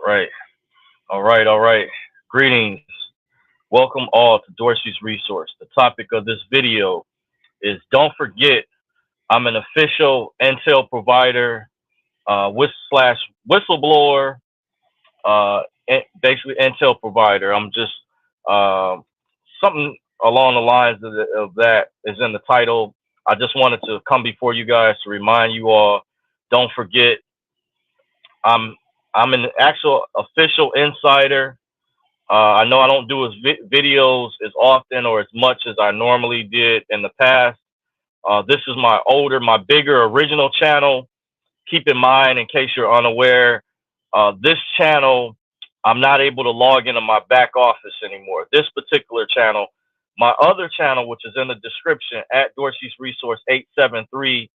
right. All right. All right. Greetings. Welcome all to Dorsey's Resource. The topic of this video is don't forget I'm an official intel provider, slash whistleblower, basically intel provider. I'm just uh, something along the lines of that is in the title. I just wanted to come before you guys to remind you all, don't forget I'm I'm an actual official insider. I know I don't do videos as often or as much as I normally did in the past. This is my bigger original channel. Keep in mind, in case you're unaware, this channel, I'm not able to log into my back office anymore. This particular channel, my other channel, which is in the description at Dorsey's Resource 873,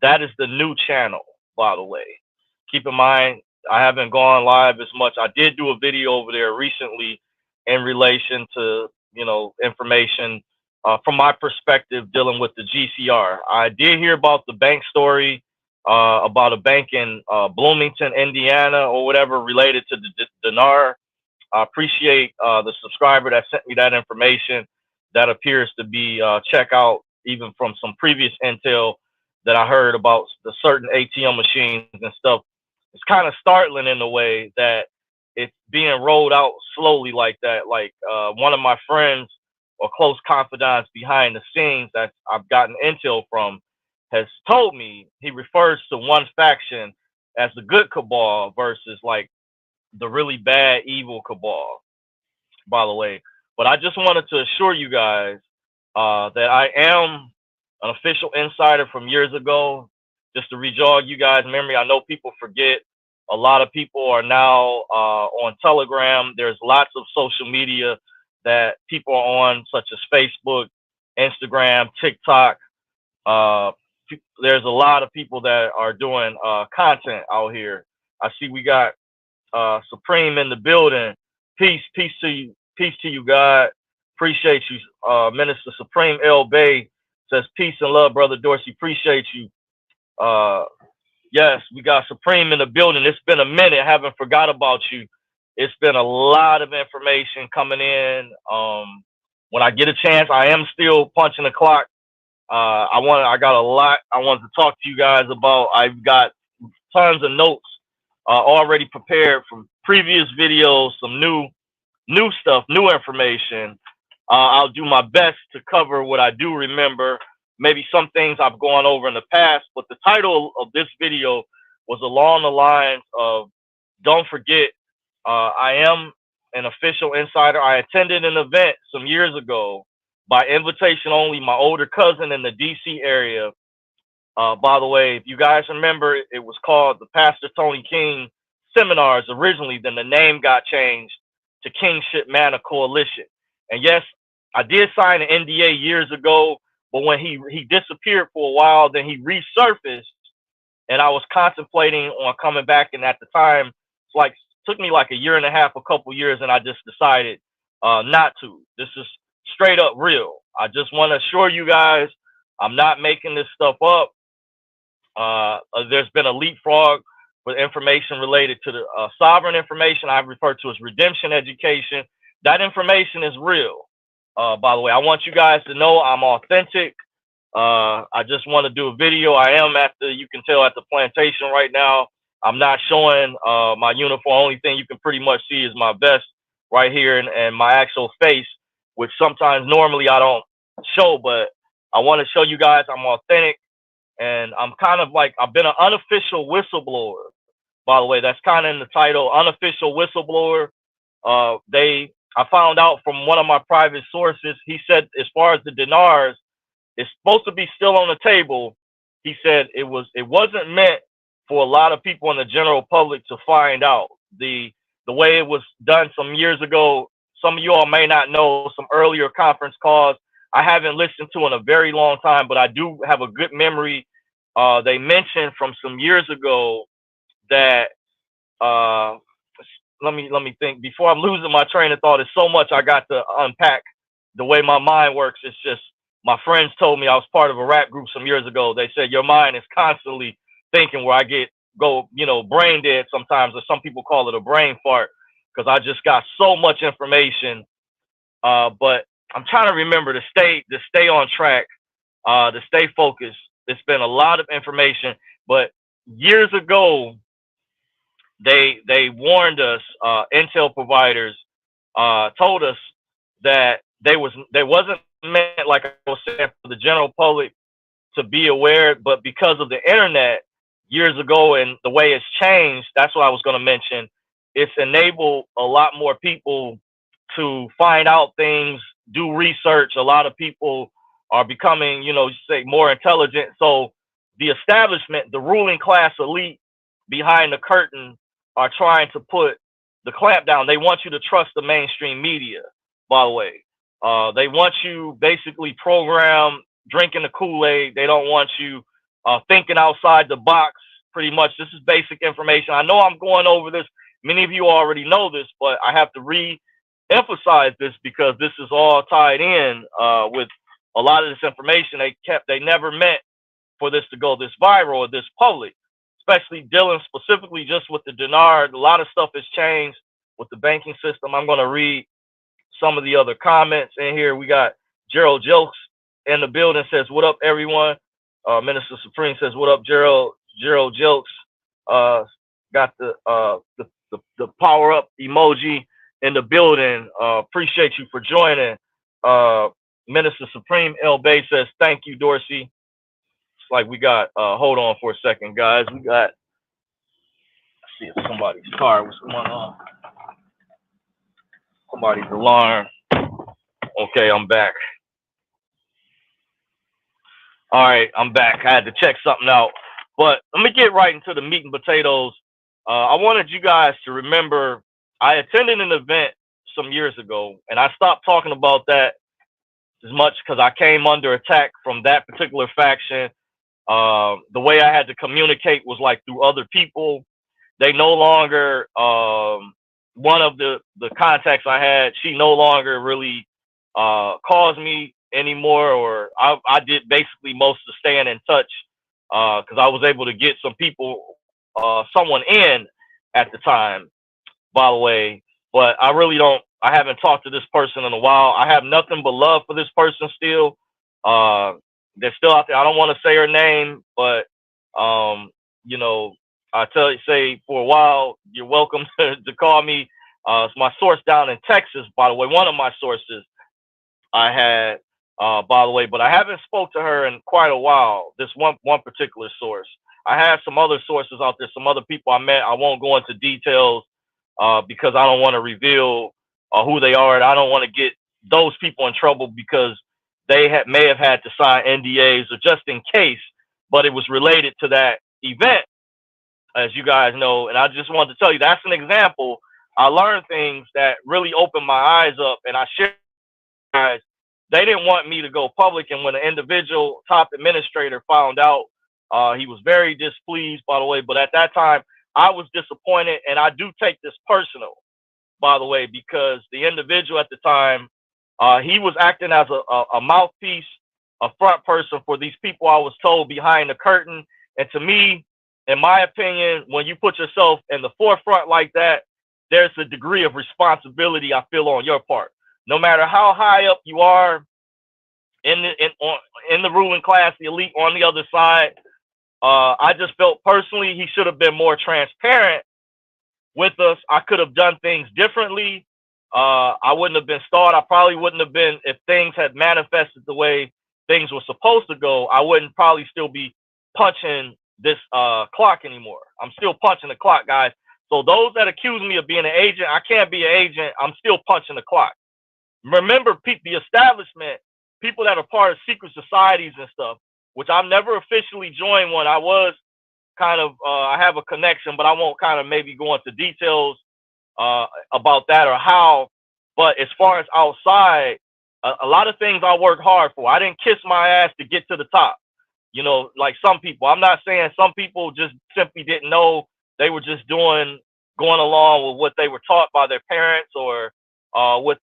that is the new channel, by the way. Keep in mind, I haven't gone live as much. I did do a video over there recently in relation to, information from my perspective dealing with the GCR. I did hear about the bank story, about a bank in Bloomington, Indiana, or whatever related to the dinar. I appreciate the subscriber that sent me that information. That appears to be check out even from some previous intel that I heard about the certain ATM machines and stuff. It's kind of startling in a way that it's being rolled out slowly like that. Like one of my friends or close confidants behind the scenes that I've gotten intel from has told me he refers to one faction as the good cabal versus like the really bad evil cabal, by the way. But I just wanted to assure you guys that I am an official insider from years ago. Just to rejog you guys' memory, I know people forget. A lot of people are now on Telegram. There's lots of social media that people are on, such as Facebook, Instagram, TikTok. Uh, there's a lot of people that are doing content out here. I see we got Supreme in the building. Peace to you, God. Appreciate you, Minister Supreme L. Bay says peace and love, brother Dorsey. Appreciate you. Yes, we got Supreme in the building. It's been a minute. I haven't forgot about you. It's been a lot of information coming in. When I get a chance, I am still punching the clock. I got a lot I wanted to talk to you guys about. I've got tons of notes already prepared from previous videos, some new stuff, new information. I'll do my best to cover what I do remember, maybe some things I've gone over in the past, but the title of this video was along the lines of, don't forget, I am an official insider. I attended an event some years ago by invitation only, my older cousin in the DC area. By the way, if you guys remember, it was called the Pastor Tony King Seminars originally, then the name got changed to Kingship Manor Coalition. And yes, I did sign an NDA years ago, but when he disappeared for a while, then he resurfaced, and I was contemplating on coming back. And at the time, it's like took me like a year and a half, a couple years, and I just decided not to. This is straight up real. I just want to assure you guys, I'm not making this stuff up. There's been a leapfrog with information related to the sovereign information I refer to as redemption education. That information is real. By the way, I want you guys to know I'm authentic. I just want to do a video. I am you can tell, at the plantation right now. I'm not showing my uniform. Only thing you can pretty much see is my vest right here and my actual face, which sometimes normally I don't show, but I want to show you guys I'm authentic. And I'm kind of like, I've been an unofficial whistleblower, by the way. That's kind of in the title, unofficial whistleblower. I found out from one of my private sources, he said, as far as the dinars, it's supposed to be still on the table. He said it wasn't meant for a lot of people in the general public to find out. The way it was done some years ago, some of you all may not know some earlier conference calls I haven't listened to in a very long time, but I do have a good memory. They mentioned from some years ago that let me think before I'm losing my train of thought. It's so much I got to unpack. The way my mind works, it's just my friends told me. I was part of a rap group some years ago. They said your mind is constantly thinking, where I get go, brain dead sometimes, or some people call it a brain fart, because I just got so much information. But I'm trying to remember to stay on track, to stay focused. It's been a lot of information, but years ago they warned us. Intel providers told us that they wasn't meant, like I was saying, for the general public to be aware, but because of the internet years ago and the way it's changed, that's what I was going to mention. It's enabled a lot more people to find out things, do research. A lot of people are becoming, say, more intelligent. So the establishment, the ruling class elite behind the curtain, are trying to put the clamp down. They want you to trust the mainstream media, by the way. They want you basically programmed, drinking the Kool-Aid. They don't want you thinking outside the box, pretty much. This is basic information. I know I'm going over this. Many of you already know this, but I have to re-emphasize this because this is all tied in with a lot of this information. They never meant for this to go this viral or this public, especially dealing specifically just with the dinar. A lot of stuff has changed with the banking system. I'm going to read some of the other comments in here. We got Gerald Jokes in the building, says, "What up, everyone?" Minister Supreme says, "What up, Gerald?" Gerald Jokes got the power up emoji in the building. Appreciate you for joining. Minister Supreme El Bay says, "Thank you, Dorsey." It's like we got. Hold on for a second, guys. We got. Let's see if somebody's car. What's going on? Somebody's alarm. Okay, I'm back. All right, I'm back. I had to check something out. But let me get right into the meat and potatoes. I wanted you guys to remember I attended an event some years ago, and I stopped talking about that as much because I came under attack from that particular faction. The way I had to communicate was like through other people. They no longer, one of the contacts I had, she no longer really calls me anymore, or I did basically most of staying in touch because I was able to get some people, someone in at the time, by the way. But I haven't talked to this person in a while. I have nothing but love for this person still. They're still out there. I don't want to say her name, but say for a while, you're welcome to call me. It's my source down in Texas, by the way, one of my sources I had, by the way, but I haven't spoke to her in quite a while, this one particular source. I have some other sources out there, some other people I met. I won't go into details because I don't want to reveal who they are, and I don't want to get those people in trouble because they may have had to sign NDAs or just in case, but it was related to that event, as you guys know. And I just wanted to tell you, that's an example. I learned things that really opened my eyes up, and I shared with you guys. They didn't want me to go public, and when an individual top administrator found out, he was very displeased, by the way. But at that time, I was disappointed, and I do take this personal, by the way, because the individual at the time, he was acting as a mouthpiece, a front person for these people, I was told, behind the curtain. And to me, in my opinion, when you put yourself in the forefront like that, there's a degree of responsibility I feel on your part. No matter how high up you are in the ruling class, the elite on the other side, I just felt personally he should have been more transparent with us. I could have done things differently. I wouldn't have been stalled. I probably wouldn't have been, if things had manifested the way things were supposed to go, I wouldn't probably still be punching this clock anymore. I'm still punching the clock, guys. So those that accuse me of being an agent, I can't be an agent. I'm still punching the clock. Remember, the establishment, people that are part of secret societies and stuff, which I've never officially joined one. I was kind of, I have a connection, but I won't kind of maybe go into details about that or how. But as far as outside, a lot of things I worked hard for. I didn't kiss my ass to get to the top. Like some people. I'm not saying some people just simply didn't know. They were just going along with what they were taught by their parents or what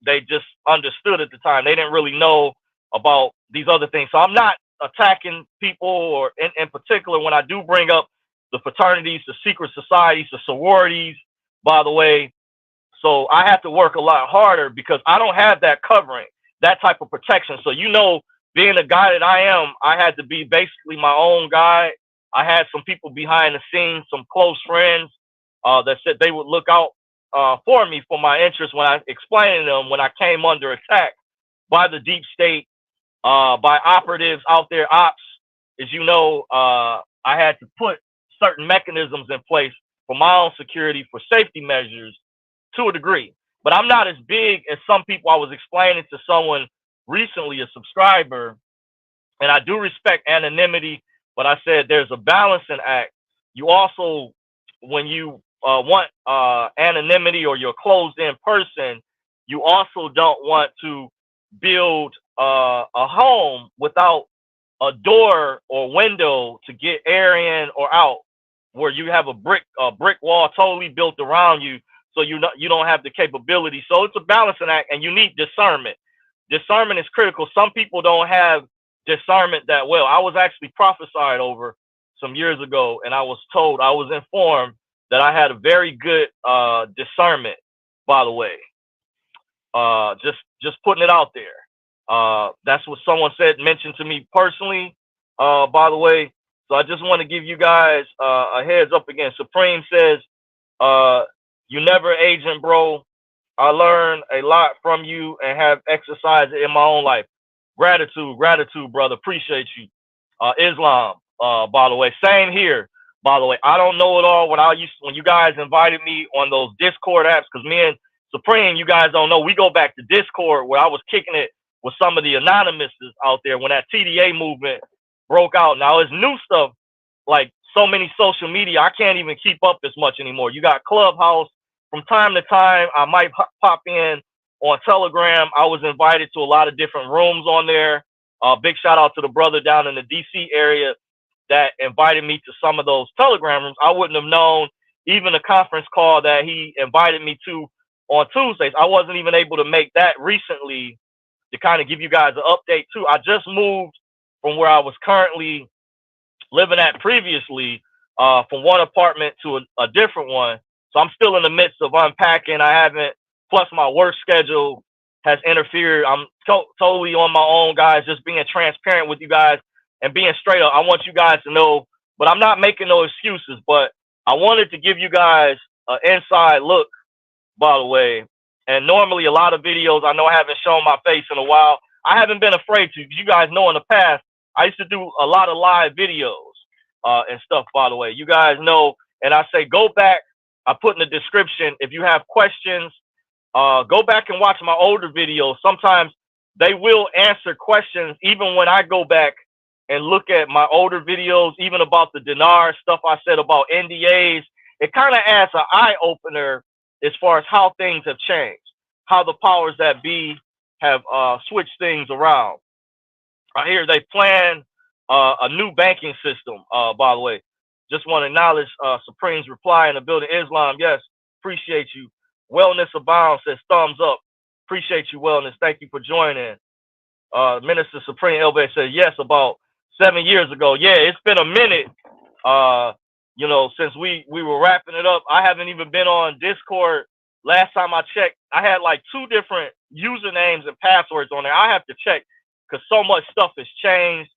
they just understood at the time. They didn't really know about these other things. So I'm not attacking people, or in particular, when I do bring up the fraternities, the secret societies, the sororities, by the way. So I have to work a lot harder because I don't have that covering, that type of protection. So, being the guy that I am, I had to be basically my own guy. I had some people behind the scenes, some close friends that said they would look out for me, for my interests when I explained to them when I came under attack by the deep state, by operatives out there, ops. As you know, I had to put certain mechanisms in place for my own security, for safety measures to a degree. But I'm not as big as some people. I was explaining to someone recently, a subscriber, and I do respect anonymity, but I said there's a balancing act. You also, when you want anonymity or you're a closed in person, you also don't want to build a home without a door or window to get air in or out, where you have a brick wall totally built around you, so you don't have the capability. So it's a balancing act, and you need discernment. Discernment is critical. Some people don't have discernment that well. I was actually prophesied over some years ago, and I was informed that I had a very good discernment, by the way. Just putting it out there. That's what someone mentioned to me personally, by the way. So I just want to give you guys a heads up again. Supreme says, you never agent, bro. I learned a lot from you and have exercised it in my own life. Gratitude, brother. Appreciate you. Islam, by the way. Same here, by the way. I don't know it all. When you guys invited me on those Discord apps, because me and Supreme, you guys don't know, we go back to Discord where I was kicking it with some of the anonymouses out there when that TDA movement broke out. Now it's new stuff, like so many social media. I can't even keep up as much anymore. You got Clubhouse. From time to time, I might pop in on Telegram. I was invited to a lot of different rooms on there. Big shout out to the brother down in the DC area that invited me to some of those Telegram rooms. I wouldn't have known even a conference call that he invited me to on Tuesdays. I wasn't even able to make that recently to kind of give you guys an update too. I just moved from where I was currently living at previously, from one apartment to a different one. So I'm still in the midst of unpacking. Plus my work schedule has interfered. I'm totally on my own, guys, just being transparent with you guys and being straight up. I want you guys to know, but I'm not making no excuses, but I wanted to give you guys an inside look, by the way. And normally a lot of videos, I know I haven't shown my face in a while. I haven't been afraid to. You guys know in the past, I used to do a lot of live videos and stuff, by the way. You guys know, and I say go back. I put in the description, if you have questions, go back and watch my older videos. Sometimes they will answer questions even when I go back and look at my older videos, even about the dinar stuff I said about NDAs. It kind of adds an eye-opener as far as how things have changed, how the powers that be have switched things around. I hear they plan a new banking system, by the way. Just want to acknowledge Supreme's reply in the building. Islam, yes, appreciate you. Wellness Abound says thumbs up. Appreciate you, Wellness. Thank you for joining. Minister Supreme Elbe says yes, about 7 years ago. Yeah, it's been a minute, since we were wrapping it up. I haven't even been on Discord. Last time I checked, I had like 2 different usernames and passwords on there. I have to check because so much stuff has changed.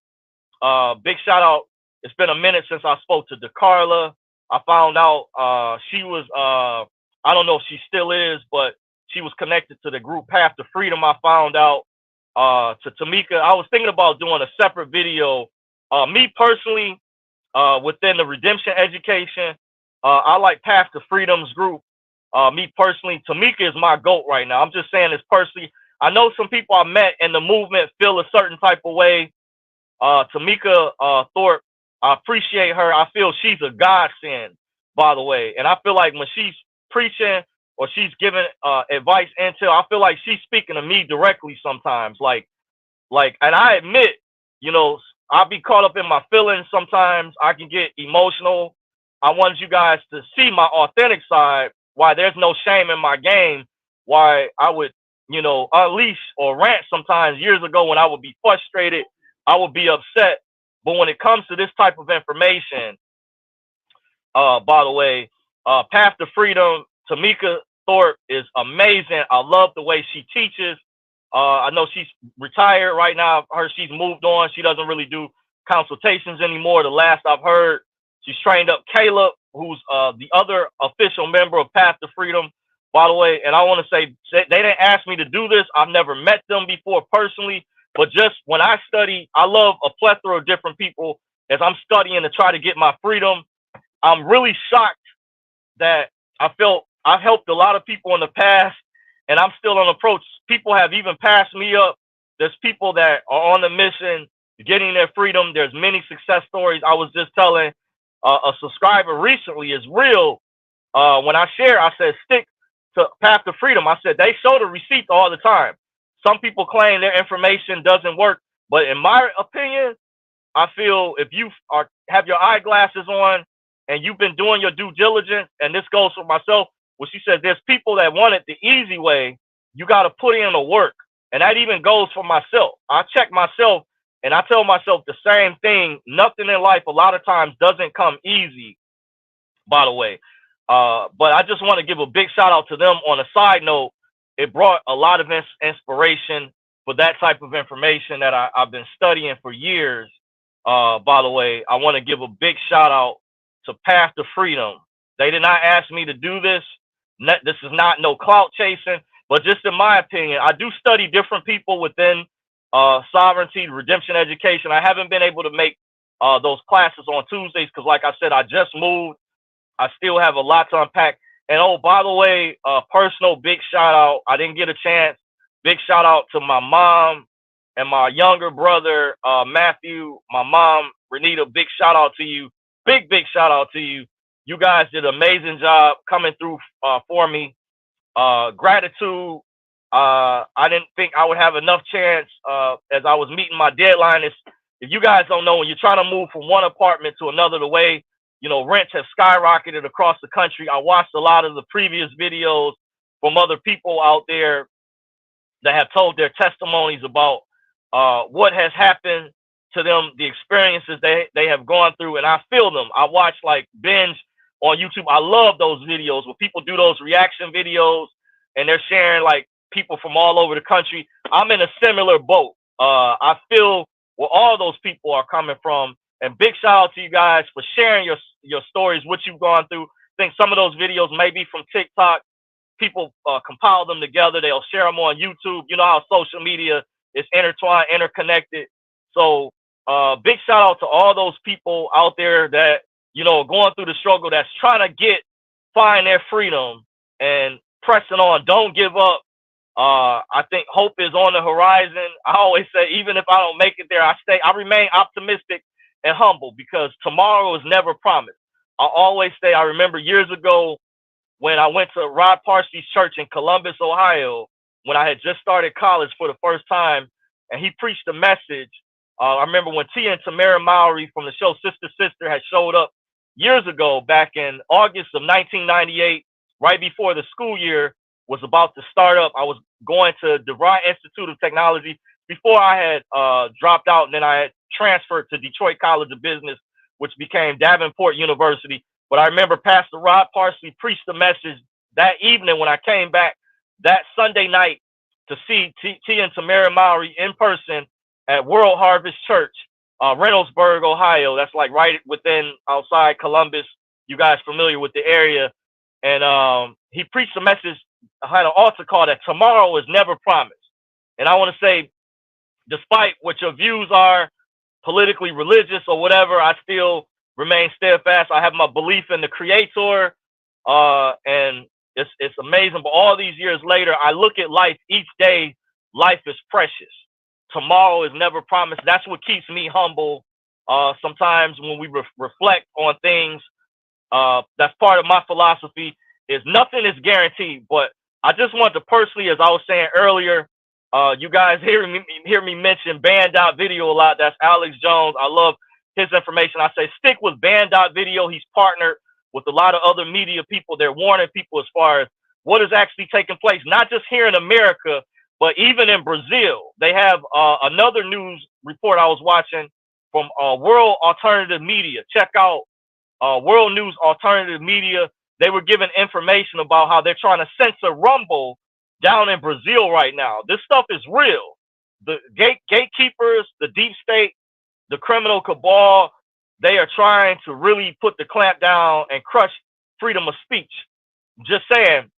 Big shout out. It's been a minute since I spoke to DeCarla. I found out she was, I don't know if she still is, but she was connected to the group Path to Freedom. I found out to Tamika. I was thinking about doing a separate video. Me personally, within the redemption education, I like Path to Freedom's group. Me personally, Tamika is my GOAT right now. I'm just saying this personally. I know some people I met in the movement feel a certain type of way. Tamika Thorpe, I appreciate her. I feel she's a godsend, by the way. And I feel like when she's preaching or she's giving advice, intel, I feel like she's speaking to me directly sometimes. Like, and I admit, I'll be caught up in my feelings sometimes. I can get emotional. I want you guys to see my authentic side, why there's no shame in my game, why I would, unleash or rant sometimes. Years ago when I would be frustrated, I would be upset. But when it comes to this type of information, by the way. Path to Freedom, Tamika Thorpe is amazing. I love the way she teaches. I know she's retired right now. She's moved on. She doesn't really do consultations anymore. The last I've heard, she's trained up Caleb, who's the other official member of Path to Freedom, by the way. And I want to say they didn't ask me to do this. I've never met them before personally, but just when I study, I love a plethora of different people as I'm studying to try to get my freedom. I'm really shocked that I felt I've helped a lot of people in the past, and I'm still on approach. People have even passed me up. There's people that are on the mission, getting their freedom. There's many success stories. I was just telling a subscriber recently, is real. When I share, I said, stick to Path to Freedom. I said, they show the receipts all the time. Some people claim their information doesn't work, but in my opinion, I feel if you have your eyeglasses on and you've been doing your due diligence, and this goes for myself, well, she said there's people that want it the easy way. You got to put in the work. And that even goes for myself. I check myself and I tell myself the same thing. Nothing in life a lot of times doesn't come easy, by the way. But I just want to give a big shout out to them. On a side note, it brought a lot of inspiration for that type of information that I've been studying for years. By the way, I want to give a big shout out to Path to Freedom. They did not ask me to do this. This is not no clout chasing, but just in my opinion, I do study different people within sovereignty, redemption education. I haven't been able to make those classes on Tuesdays because, like I said, I just moved. I still have a lot to unpack. And oh, by the way, personal big shout out. I didn't get a chance. Big shout out to my mom and my younger brother, Matthew. My mom, Renita, big shout out to you. Big shout out to you. You guys did an amazing job coming through for me. Gratitude. I didn't think I would have enough chance as I was meeting my deadline. If you guys don't know, when you're trying to move from one apartment to another, the way, rents have skyrocketed across the country. I watched a lot of the previous videos from other people out there that have told their testimonies about what has happened to them, the experiences they have gone through, and I feel them. I watch like binge on YouTube. I love those videos where people do those reaction videos and they're sharing like people from all over the country. I'm in a similar boat. I feel where all those people are coming from. And big shout out to you guys for sharing your stories, what you've gone through. I think some of those videos may be from TikTok. People compile them together. They'll share them on YouTube. You know how social media is intertwined, interconnected. So big shout out to all those people out there that, going through the struggle, that's trying to find their freedom and pressing on. Don't give up. I think hope is on the horizon. I always say, even if I don't make it there, I remain optimistic and humble because tomorrow is never promised. I always say, I remember years ago when I went to Rod Parsley's church in Columbus, Ohio, when I had just started college for the first time, and he preached a message. I remember when Tia and Tamara Mowry from the show Sister had showed up years ago, back in August of 1998, right before the school year was about to start up. I was going to DeVry Institute of Technology before I had dropped out, and then I had transferred to Detroit College of Business, which became Davenport University. But I remember Pastor Rod Parsley preached the message that evening when I came back that Sunday night to see Tia and Tamara Mowry in person at World Harvest Church, Reynoldsburg, Ohio. That's like right outside Columbus. You guys familiar with the area? And he preached a message. I had an altar call that tomorrow is never promised. And I want to say, despite what your views are, politically, religious, or whatever, I still remain steadfast. I have my belief in the Creator, and it's amazing. But all these years later, I look at life each day. Life is precious. Tomorrow is never promised. That's what keeps me humble. Sometimes when we reflect on things, that's part of my philosophy. Is nothing is guaranteed. But I just want to personally, as I was saying earlier, you guys hear me mention Band.video a lot. That's Alex Jones. I love his information. I say stick with Band.video. He's partnered with a lot of other media people. They're warning people as far as what is actually taking place, not just here in America, but even in Brazil. They have another news report I was watching from World Alternative Media. Check out World News Alternative Media. They were giving information about how they're trying to censor Rumble down in Brazil right now. This stuff is real. The gatekeepers, the deep state, the criminal cabal, they are trying to really put the clamp down and crush freedom of speech. Just saying,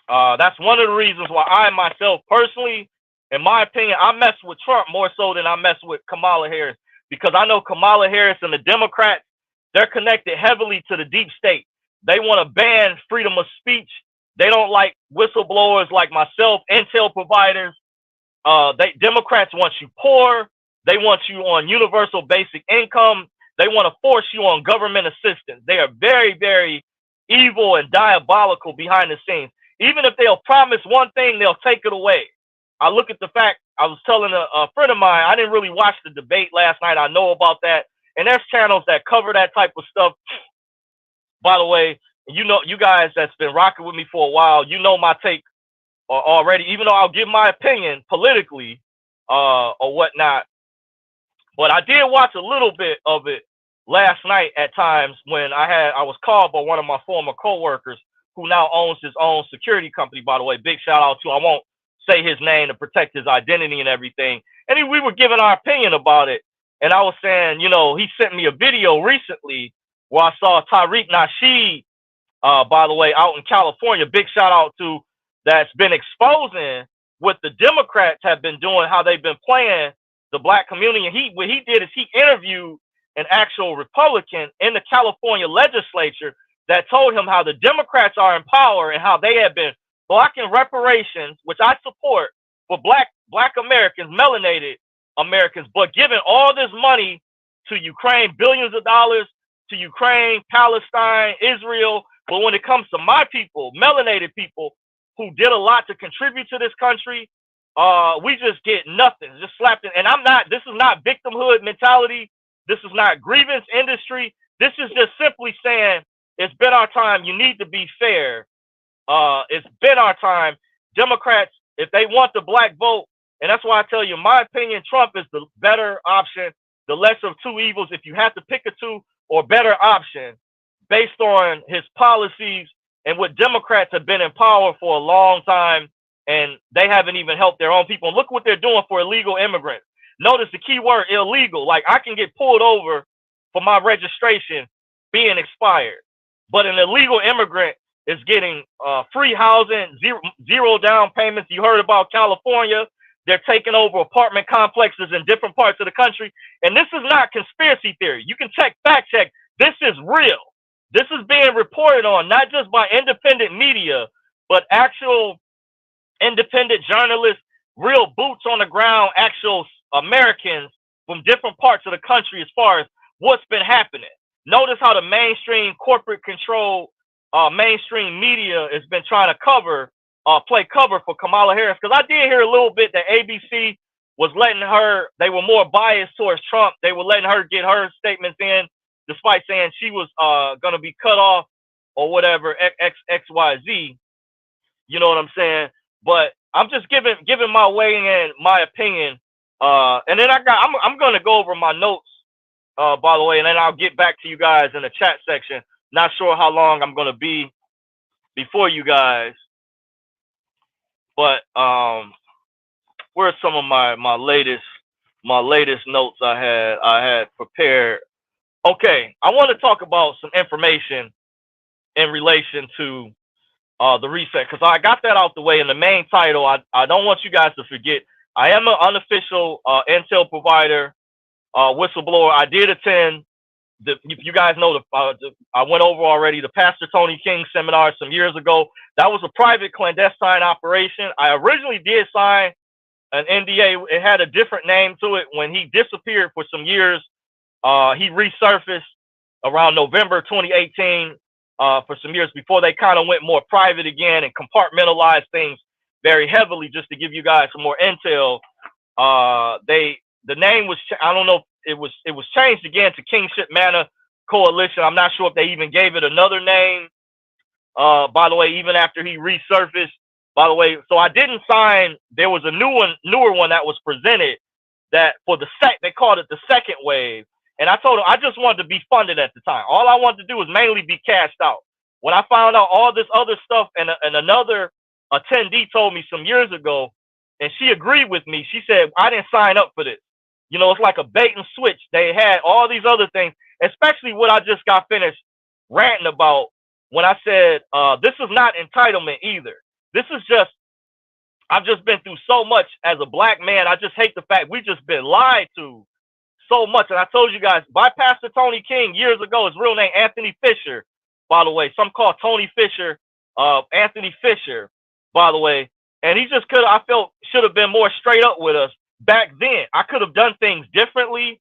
that's one of the reasons why I myself personally, in my opinion, I mess with Trump more so than I mess with Kamala Harris, because I know Kamala Harris and the Democrats, they're connected heavily to the deep state. They want to ban freedom of speech. They don't like whistleblowers like myself, intel providers. Democrats want you poor. They want you on universal basic income. They want to force you on government assistance. They are very, very evil and diabolical behind the scenes. Even if they'll promise one thing, they'll take it away. I look at the fact, I was telling a friend of mine, I didn't really watch the debate last night. I know about that. And there's channels that cover that type of stuff. By the way, you know, you guys that's been rocking with me for a while, you know my take already, even though I'll give my opinion politically or whatnot. But I did watch a little bit of it last night at times when I was called by one of my former coworkers who now owns his own security company, by the way. Big shout out to, I won't say his name to protect his identity and everything. And we were giving our opinion about it. And I was saying, you know, he sent me a video recently where I saw Tariq Nasheed, by the way, out in California. Big shout out to, that's been exposing what the Democrats have been doing, how they've been playing the black community. And what he did is he interviewed an actual Republican in the California legislature that told him how the Democrats are in power and how they have been blocking reparations, which I support, for black Americans, melanated Americans, but giving all this money to Ukraine, billions of dollars to Ukraine, Palestine, Israel. But when it comes to my people, melanated people who did a lot to contribute to this country, we just get nothing, just slapped in. And this is not victimhood mentality. This is not grievance industry. This is just simply saying, it's been our time. You need to be fair. It's been our time. Democrats, if they want the black vote, and that's why I tell you, in my opinion, Trump is the better option, the lesser of two evils. If you have to pick a two or better option based on his policies and what Democrats have been in power for a long time, and they haven't even helped their own people. And look what they're doing for illegal immigrants. Notice the key word, illegal. Like, I can get pulled over for my registration being expired, but an illegal immigrant is getting free housing, zero down payments. You heard about California. They're taking over apartment complexes in different parts of the country. And this is not conspiracy theory. You can fact check. This is real. This is being reported on, not just by independent media, but actual independent journalists, real boots on the ground, actual Americans from different parts of the country as far as what's been happening. Notice how the mainstream corporate control mainstream media has been trying to play cover for Kamala Harris. Because I did hear a little bit that ABC was letting her, they were more biased towards Trump. They were letting her get her statements in, despite saying she was going to be cut off or whatever, XYZ. You know what I'm saying? But I'm just giving my way in, my opinion. And then I'm going to go over my notes, by the way, and then I'll get back to you guys in the chat section. Not sure how long I'm going to be before you guys. But where's some of my latest notes I had prepared? Okay, I want to talk about some information in relation to the reset, because I got that out the way in the main title. I don't want you guys to forget, I am an unofficial intel provider, whistleblower. I did attend you guys know I went over already the Pastor Tony King seminar some years ago. That was a private clandestine operation. I originally did sign an NDA. It had a different name to it. When he disappeared for some years, he resurfaced around November 2018 for some years before they kind of went more private again and compartmentalized things very heavily. Just to give you guys some more intel, the name was, I don't know, it was changed again to Kingship Manor Coalition. I'm not sure if they even gave it another name. By the way, even after he resurfaced. By the way, so I didn't sign. There was a newer one that was presented that for they called it the second wave. And I told him I just wanted to be funded at the time. All I wanted to do was mainly be cashed out. When I found out all this other stuff, and another attendee told me some years ago, and she agreed with me. She said, I didn't sign up for this. You know, it's like a bait and switch. They had all these other things, especially what I just got finished ranting about when I said, this is not entitlement either. This is just, I've just been through so much as a black man. I just hate the fact we just been lied to so much. And I told you guys, by Pastor Tony King years ago, his real name, Anthony Fisher, by the way. Some call Tony Fisher, Anthony Fisher, by the way. And he just could, I felt, should have been more straight up with us back then. I could have done things differently,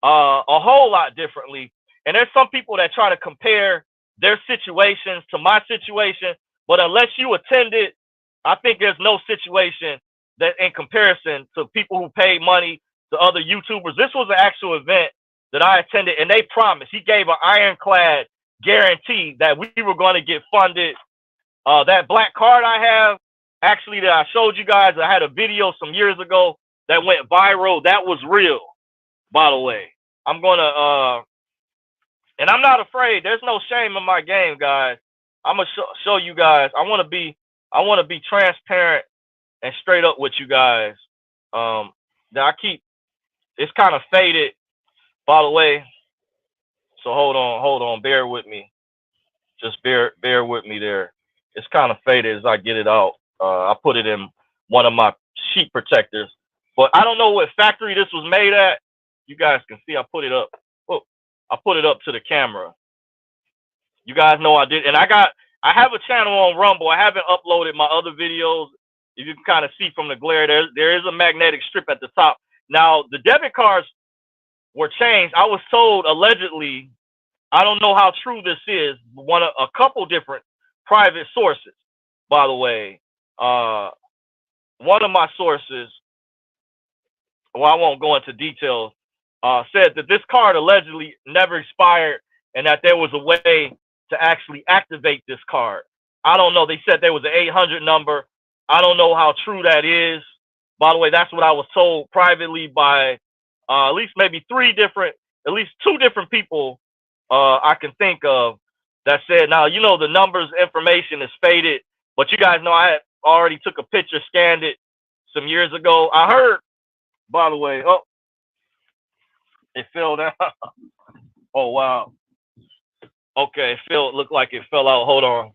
a whole lot differently. And there's some people that try to compare their situations to my situation. But unless you attended, I think there's no situation that in comparison to people who paid money to other YouTubers. This was an actual event that I attended, and they promised. He gave an ironclad guarantee that we were going to get funded. That black card I have, actually, that I showed you guys, I had a video some years ago that went viral. That was real, by the way. I'm going to, and I'm not afraid. There's no shame in my game, guys. I'm going to show you guys. I want to be transparent and straight up with you guys. That I keep, it's kind of faded, by the way. So hold on, bear with me. Just bear with me there. It's kind of faded as I get it out. I put it in one of my sheet protectors, but I don't know what factory this was made at. You guys can see I put it up. Oh, I put it up to the camera. You guys know I did, and I have a channel on Rumble. I haven't uploaded my other videos. If you can kind of see from the glare, there is a magnetic strip at the top. Now, the debit cards were changed. I was told, allegedly, I don't know how true this is, a couple different private sources, by the way. One of my sources, well, I won't go into details, said that this card allegedly never expired and that there was a way to actually activate this card. I don't know. They said there was an 800 number. I don't know how true that is. By the way, that's what I was told privately by at least maybe at least two different people I can think of that said, now, you know, the numbers information is faded, but you guys know I had already took a picture, scanned it some years ago. I heard, by the way, oh, it fell down. Oh, wow. Okay, looked like it fell out. Hold on.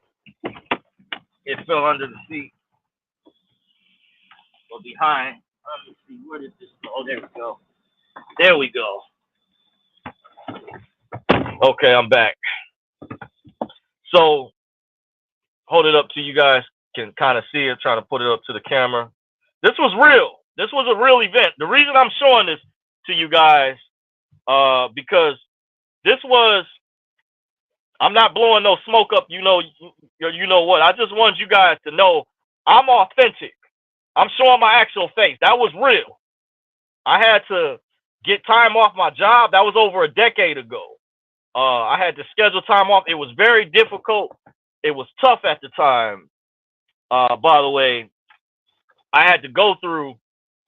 It fell under the seat. Or behind. Let me see, where did this go? Oh, there we go. There we go. Okay, I'm back. So, hold it up to you guys can kind of see it. Trying to put it up to the camera. This was real. This was a real event. The reason I'm showing this to you guys, because this was, I'm not blowing no smoke up. You know what? I just want you guys to know I'm authentic. I'm showing my actual face. That was real. I had to get time off my job. That was over a decade ago. I had to schedule time off. It was very difficult. It was tough at the time. By the way, I had to go through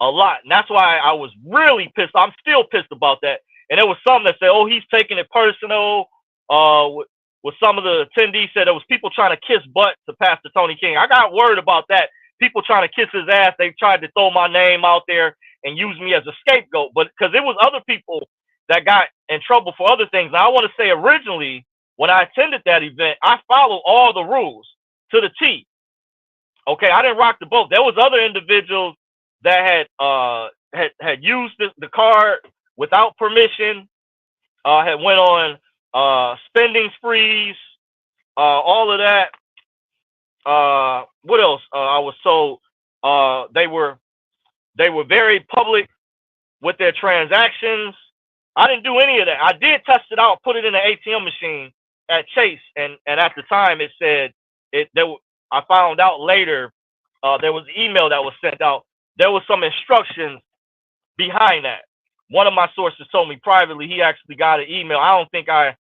a lot. And that's why I was really pissed. I'm still pissed about that. And there was some that said, oh, he's taking it personal. With some of the attendees said there was people trying to kiss butt to Pastor Tony King. I got worried about that. People trying to kiss his ass. They tried to throw my name out there and use me as a scapegoat. But because it was other people that got in trouble for other things. Now, I want to say originally, when I attended that event, I followed all the rules to the T. Okay, I didn't rock the boat. There was other individuals that had used the card without permission, had went on spending sprees, all of that. What else? I was told they were very public with their transactions. I didn't do any of that. I did test it out, put it in an ATM machine at Chase, and at the time it said I found out later there was an email that was sent out. There was some instructions behind that. One of my sources told me privately he actually got an email. I don't think I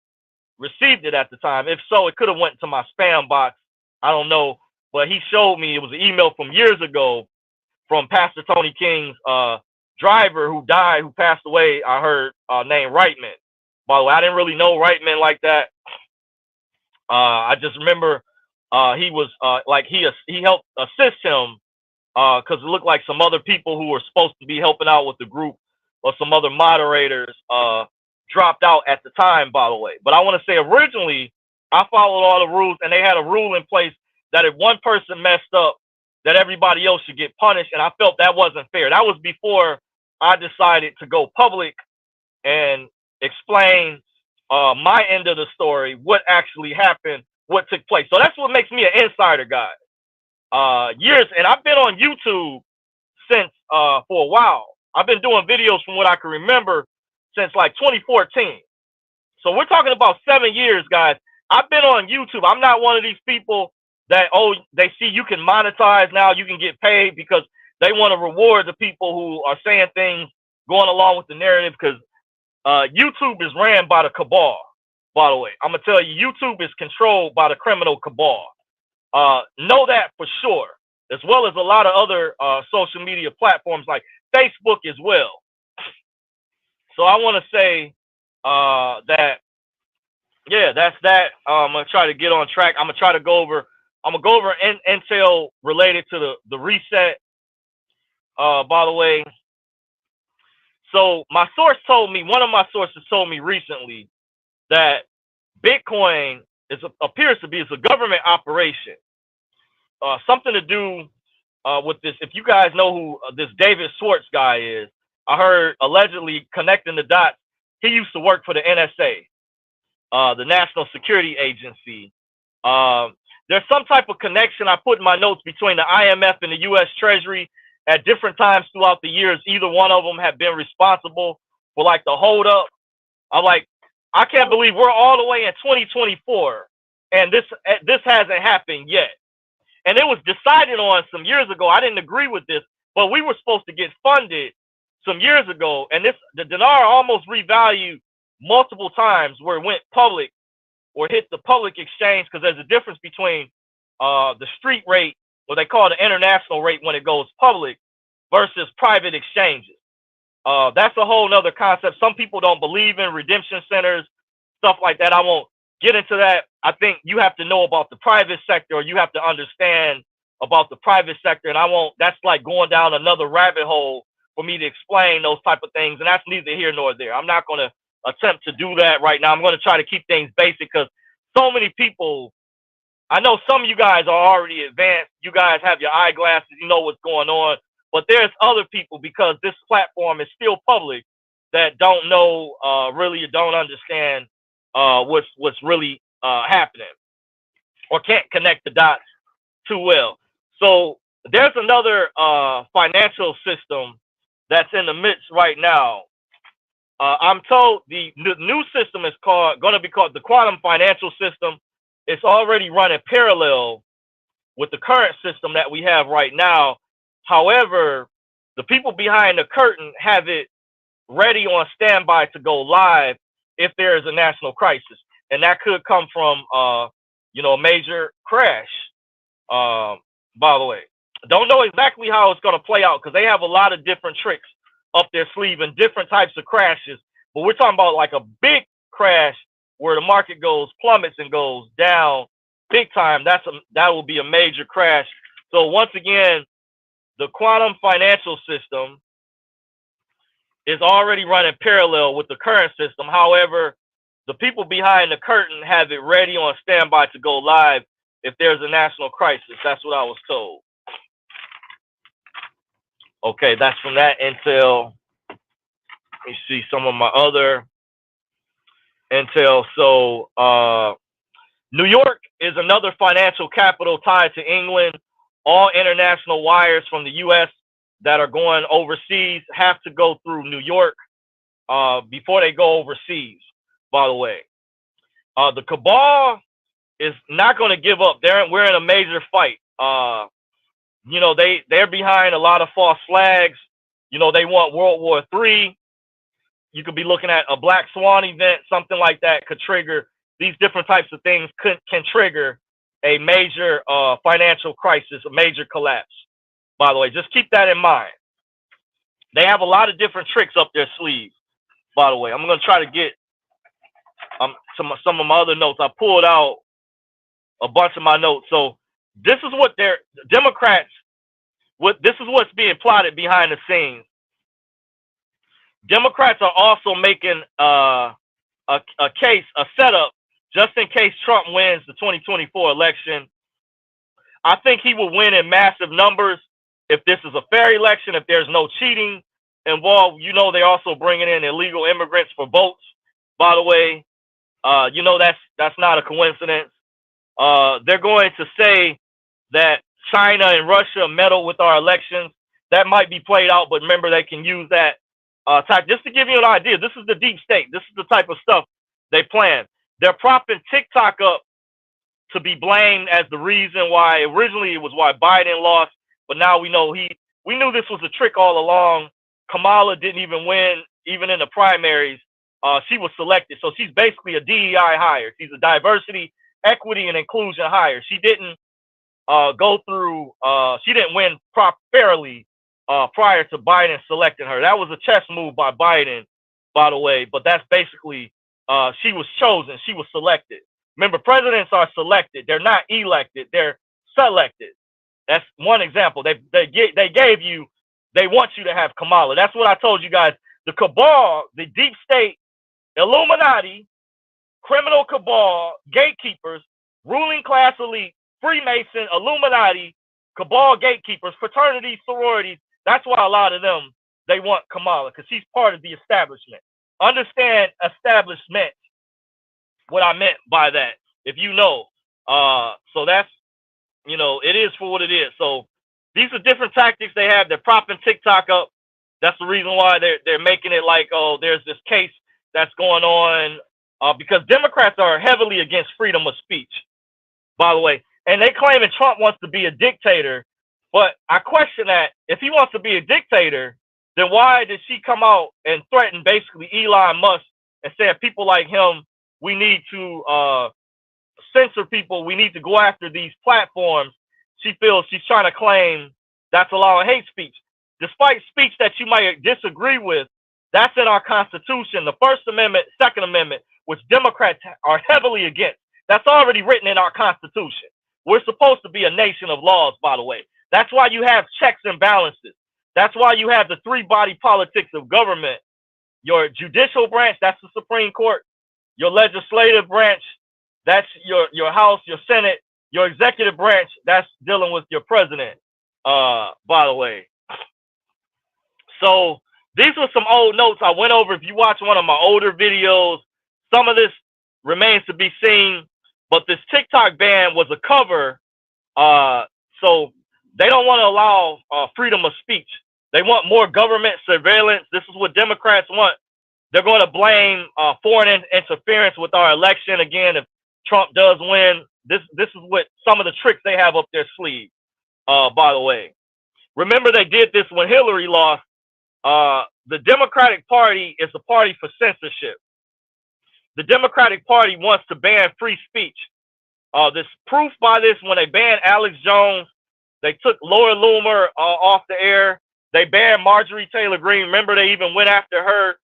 received it at the time. If so, it could have went to my spam box. I don't know, but he showed me it was an email from years ago from Pastor Tony King's driver who died, who passed away, I heard, named Reitman. By the way, I didn't really know right men like that. I just remember he was like he helped assist him because it looked like some other people who were supposed to be helping out with the group or some other moderators dropped out at the time, by the way. But I want to say originally I followed all the rules, and they had a rule in place that if one person messed up, that everybody else should get punished, and I felt that wasn't fair. That was before I decided to go public and explain my end of the story, what actually happened, what took place. So that's what makes me an insider guy. Years, and I've been on YouTube since for a while. I've been doing videos from what I can remember since like 2014. So we're talking about 7 years, guys. I've been on YouTube. I'm not one of these people that, oh, they see you can monetize now, you can get paid because they want to reward the people who are saying things going along with the narrative, because YouTube is ran by the cabal, by the way. I'm going to tell you, YouTube is controlled by the criminal cabal. Know that for sure, as well as a lot of other social media platforms like Facebook as well. So I want to say that, yeah, that's that. I'm going to try to get on track. I'm going to go over intel related to the reset, by the way. So one of my sources told me recently that Bitcoin appears to be a government operation. Something to do with this. If you guys know who this David Schwartz guy is, I heard allegedly connecting the dots. He used to work for the NSA, the National Security Agency. There's some type of connection I put in my notes between the IMF and the U.S. Treasury at different times throughout the years. Either one of them have been responsible for like the hold up. I'm like, I can't believe we're all the way in 2024 and this hasn't happened yet. And it was decided on some years ago. I didn't agree with this, but we were supposed to get funded some years ago. And the dinar almost revalued multiple times where it went public or hit the public exchange, because there's a difference between the street rate, what they call the international rate when it goes public, versus private exchanges. That's a whole nother concept. Some people don't believe in redemption centers, stuff like that. I won't get into that. I think you have to know about the private sector, or you have to understand about the private sector. And that's like going down another rabbit hole for me to explain those type of things. And that's neither here nor there. I'm not going to attempt to do that right now. I'm going to try to keep things basic, because so many people, I know some of you guys are already advanced. You guys have your eyeglasses. You know what's going on. But there's other people, because this platform is still public, that don't know, really don't understand what's really happening, or can't connect the dots too well. So there's another financial system that's in the midst right now. I'm told the new system is going to be called the quantum financial system. It's already running parallel with the current system that we have right now. However, the people behind the curtain have it ready on standby to go live if there is a national crisis. And that could come from, a major crash, by the way. Don't know exactly how it's going to play out, because they have a lot of different tricks up their sleeve and different types of crashes. But we're talking about like a big crash where the market plummets and goes down big time. That will be a major crash. So once again, the quantum financial system is already running parallel with the current system. However, the people behind the curtain have it ready on standby to go live if there's a national crisis. That's what I was told. Okay, that's from that intel. Let me see some of my other intel. So, New York is another financial capital tied to England. All international wires from the U.S. that are going overseas have to go through New York before they go overseas, by the way. The cabal is not going to give up. We're in a major fight. They're behind a lot of false flags. They want World War III. You could be looking at a Black Swan event, something like that could trigger. These different types of things can trigger a major financial crisis, a major collapse. By the way, just keep that in mind. They have a lot of different tricks up their sleeve, by the way. I'm going to try to get some of my other notes. I pulled out a bunch of my notes. So this is what they're Democrats. This is what's being plotted behind the scenes. Democrats are also making a case, a setup, just in case Trump wins the 2024 election. I think he will win in massive numbers if this is a fair election, if there's no cheating involved. You know, they're also bringing in illegal immigrants for votes, by the way. You know, that's not a coincidence. They're going to say that China and Russia meddle with our elections. That might be played out, but remember, they can use that type. Just to give you an idea, this is the deep state. This is the type of stuff they plan. They're propping TikTok up to be blamed as the reason why. Originally it was why Biden lost, but now we know we knew this was a trick all along. Kamala didn't even win, even in the primaries. She was selected, so she's basically a DEI hire. She's a diversity, equity, and inclusion hire. She didn't go through. She didn't win fairly prior to Biden selecting her. That was a chess move by Biden, by the way. But that's basically she was chosen. She was selected. Remember, presidents are selected. They're not elected. They're selected. That's one example. They gave you. They want you to have Kamala. That's what I told you guys. The cabal, the deep state, Illuminati, criminal cabal, gatekeepers, ruling class elite, Freemason, Illuminati, cabal gatekeepers, fraternities, sororities. That's why a lot of them, they want Kamala, because she's part of the establishment. Understand establishment, what I meant by that, if you know. So that's, you know, it is for what it is. So these are different tactics they have. They're propping TikTok up. That's the reason why they're making it like, oh, there's this case that's going on, because Democrats are heavily against freedom of speech, by the way. And they claiming Trump wants to be a dictator. But I question that. If he wants to be a dictator, then why did she come out and threaten basically Elon Musk and said people like him, we need to censor people. We need to go after these platforms. She feels she's trying to claim that's allowing hate speech. Despite speech that you might disagree with, that's in our Constitution, the First Amendment, Second Amendment, which Democrats are heavily against. That's already written in our Constitution. We're supposed to be a nation of laws, by the way. That's why you have checks and balances. That's why you have the three-body politics of government. Your judicial branch, that's the Supreme Court. Your legislative branch, that's your House, your Senate. Your executive branch, that's dealing with your president, by the way. So these were some old notes I went over. If you watch one of my older videos, some of this remains to be seen. But this TikTok ban was a cover. So they don't want to allow freedom of speech. They want more government surveillance. This is what Democrats want. They're going to blame foreign interference with our election. Again, if Trump does win, this is what some of the tricks they have up their sleeve, by the way. Remember, they did this when Hillary lost. The Democratic Party is a party for censorship. The Democratic Party wants to ban free speech. This proof by this, when they banned Alex Jones, they took Laura Loomer off the air. They banned Marjorie Taylor Greene. Remember, they even went after her,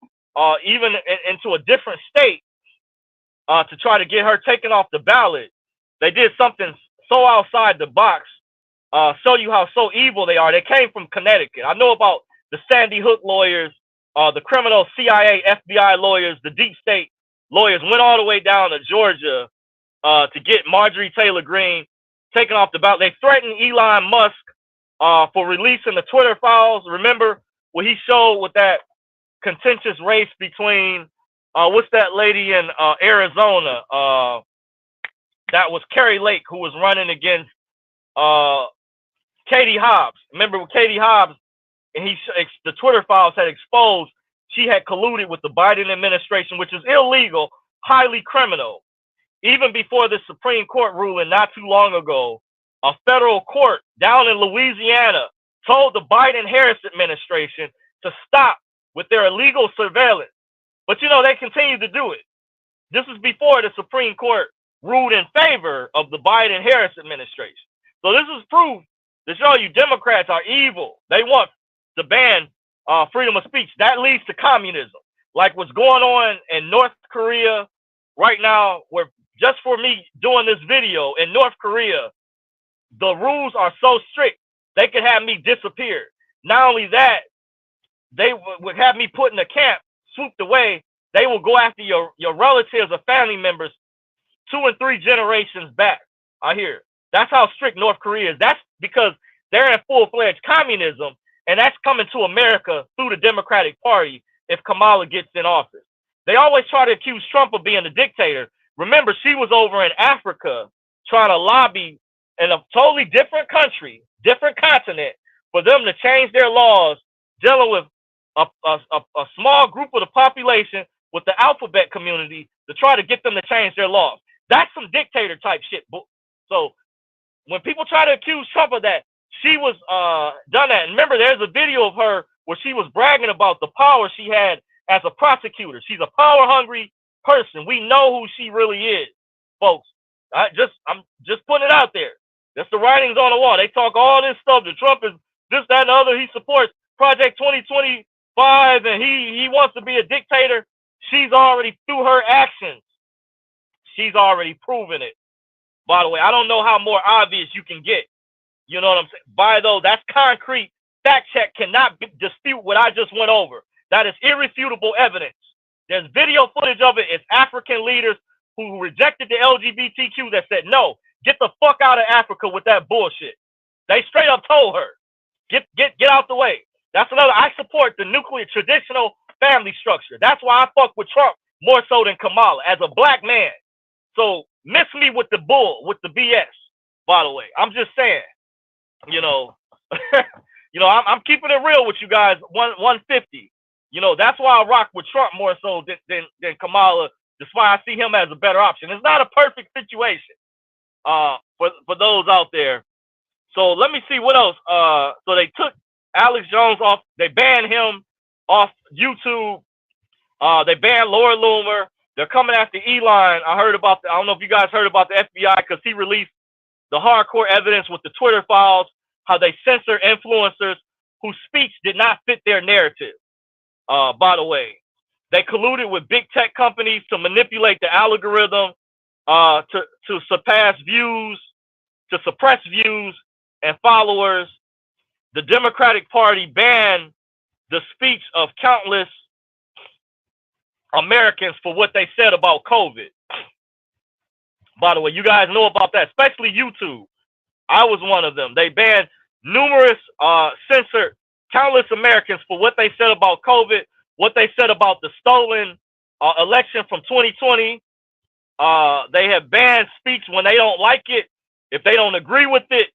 even into a different state, to try to get her taken off the ballot. They did something so outside the box, show you how so evil they are. They came from Connecticut. I know about the Sandy Hook lawyers, the criminal CIA, FBI lawyers, the deep state lawyers went all the way down to Georgia to get Marjorie Taylor Greene taken off the ballot. They threatened Elon Musk for releasing the Twitter files. Remember what he showed with that contentious race between, what's that lady in Arizona? That was Carrie Lake, who was running against Katie Hobbs. Remember with Katie Hobbs, and the Twitter files had exposed she had colluded with the Biden administration, which is illegal, highly criminal. Even before the Supreme Court ruling not too long ago, a federal court down in Louisiana told the Biden-Harris administration to stop with their illegal surveillance. But, you know, they continue to do it. This is before the Supreme Court ruled in favor of the Biden-Harris administration. So this is proof to show you Democrats are evil. They want to ban freedom of speech. That leads to communism, like what's going on in North Korea, right now, where just for me doing this video in North Korea, the rules are so strict, they could have me disappear. Not only that, they would have me put in a camp, swooped away. They will go after your relatives or family members 2 and 3 generations back. I hear. That's how strict North Korea is. That's because they're in full-fledged communism, and that's coming to America through the Democratic Party if Kamala gets in office. They always try to accuse Trump of being a dictator. Remember, she was over in Africa trying to lobby in a totally different country, different continent, for them to change their laws, dealing with a small group of the population with the alphabet community to try to get them to change their laws. That's some dictator type shit. So when people try to accuse Trump of that, she was done that. And remember, there's a video of her where she was bragging about the power she had as a prosecutor. She's a power-hungry person. We know who she really is, folks. I'm just putting it out there. That's the writings on the wall. They talk all this stuff. That Trump is this, that, and the other. He supports Project 2025, and he wants to be a dictator. She's already, through her actions, she's already proven it. By the way, I don't know how more obvious you can get. You know what I'm saying? By though, that's concrete. Fact check cannot dispute what I just went over. That is irrefutable evidence. There's video footage of it. It's African leaders who rejected the LGBTQ that said, no, get the fuck out of Africa with that bullshit. They straight up told her, get out the way. That's another. I support the nuclear traditional family structure. That's why I fuck with Trump more so than Kamala as a black man. So miss me with the bull, with the BS. By the way, I'm just saying, you know, I'm keeping it real with you guys. 150. You know, that's why I rock with Trump more so than Kamala. That's why I see him as a better option. It's not a perfect situation for those out there. So let me see what else. So they took Alex Jones off. They banned him off YouTube. They banned Laura Loomer. They're coming after Elon. I don't know if you guys heard about the FBI because he released the hardcore evidence with the Twitter files, how they censor influencers whose speech did not fit their narrative. By the way, they colluded with big tech companies to manipulate the algorithm to suppress views and followers. The Democratic Party banned the speech of countless Americans for what they said about COVID. By the way, you guys know about that, especially YouTube. I was one of them. They banned censored countless Americans for what they said about COVID, what they said about the stolen election from 2020. They have banned speech when they don't like it. If they don't agree with it,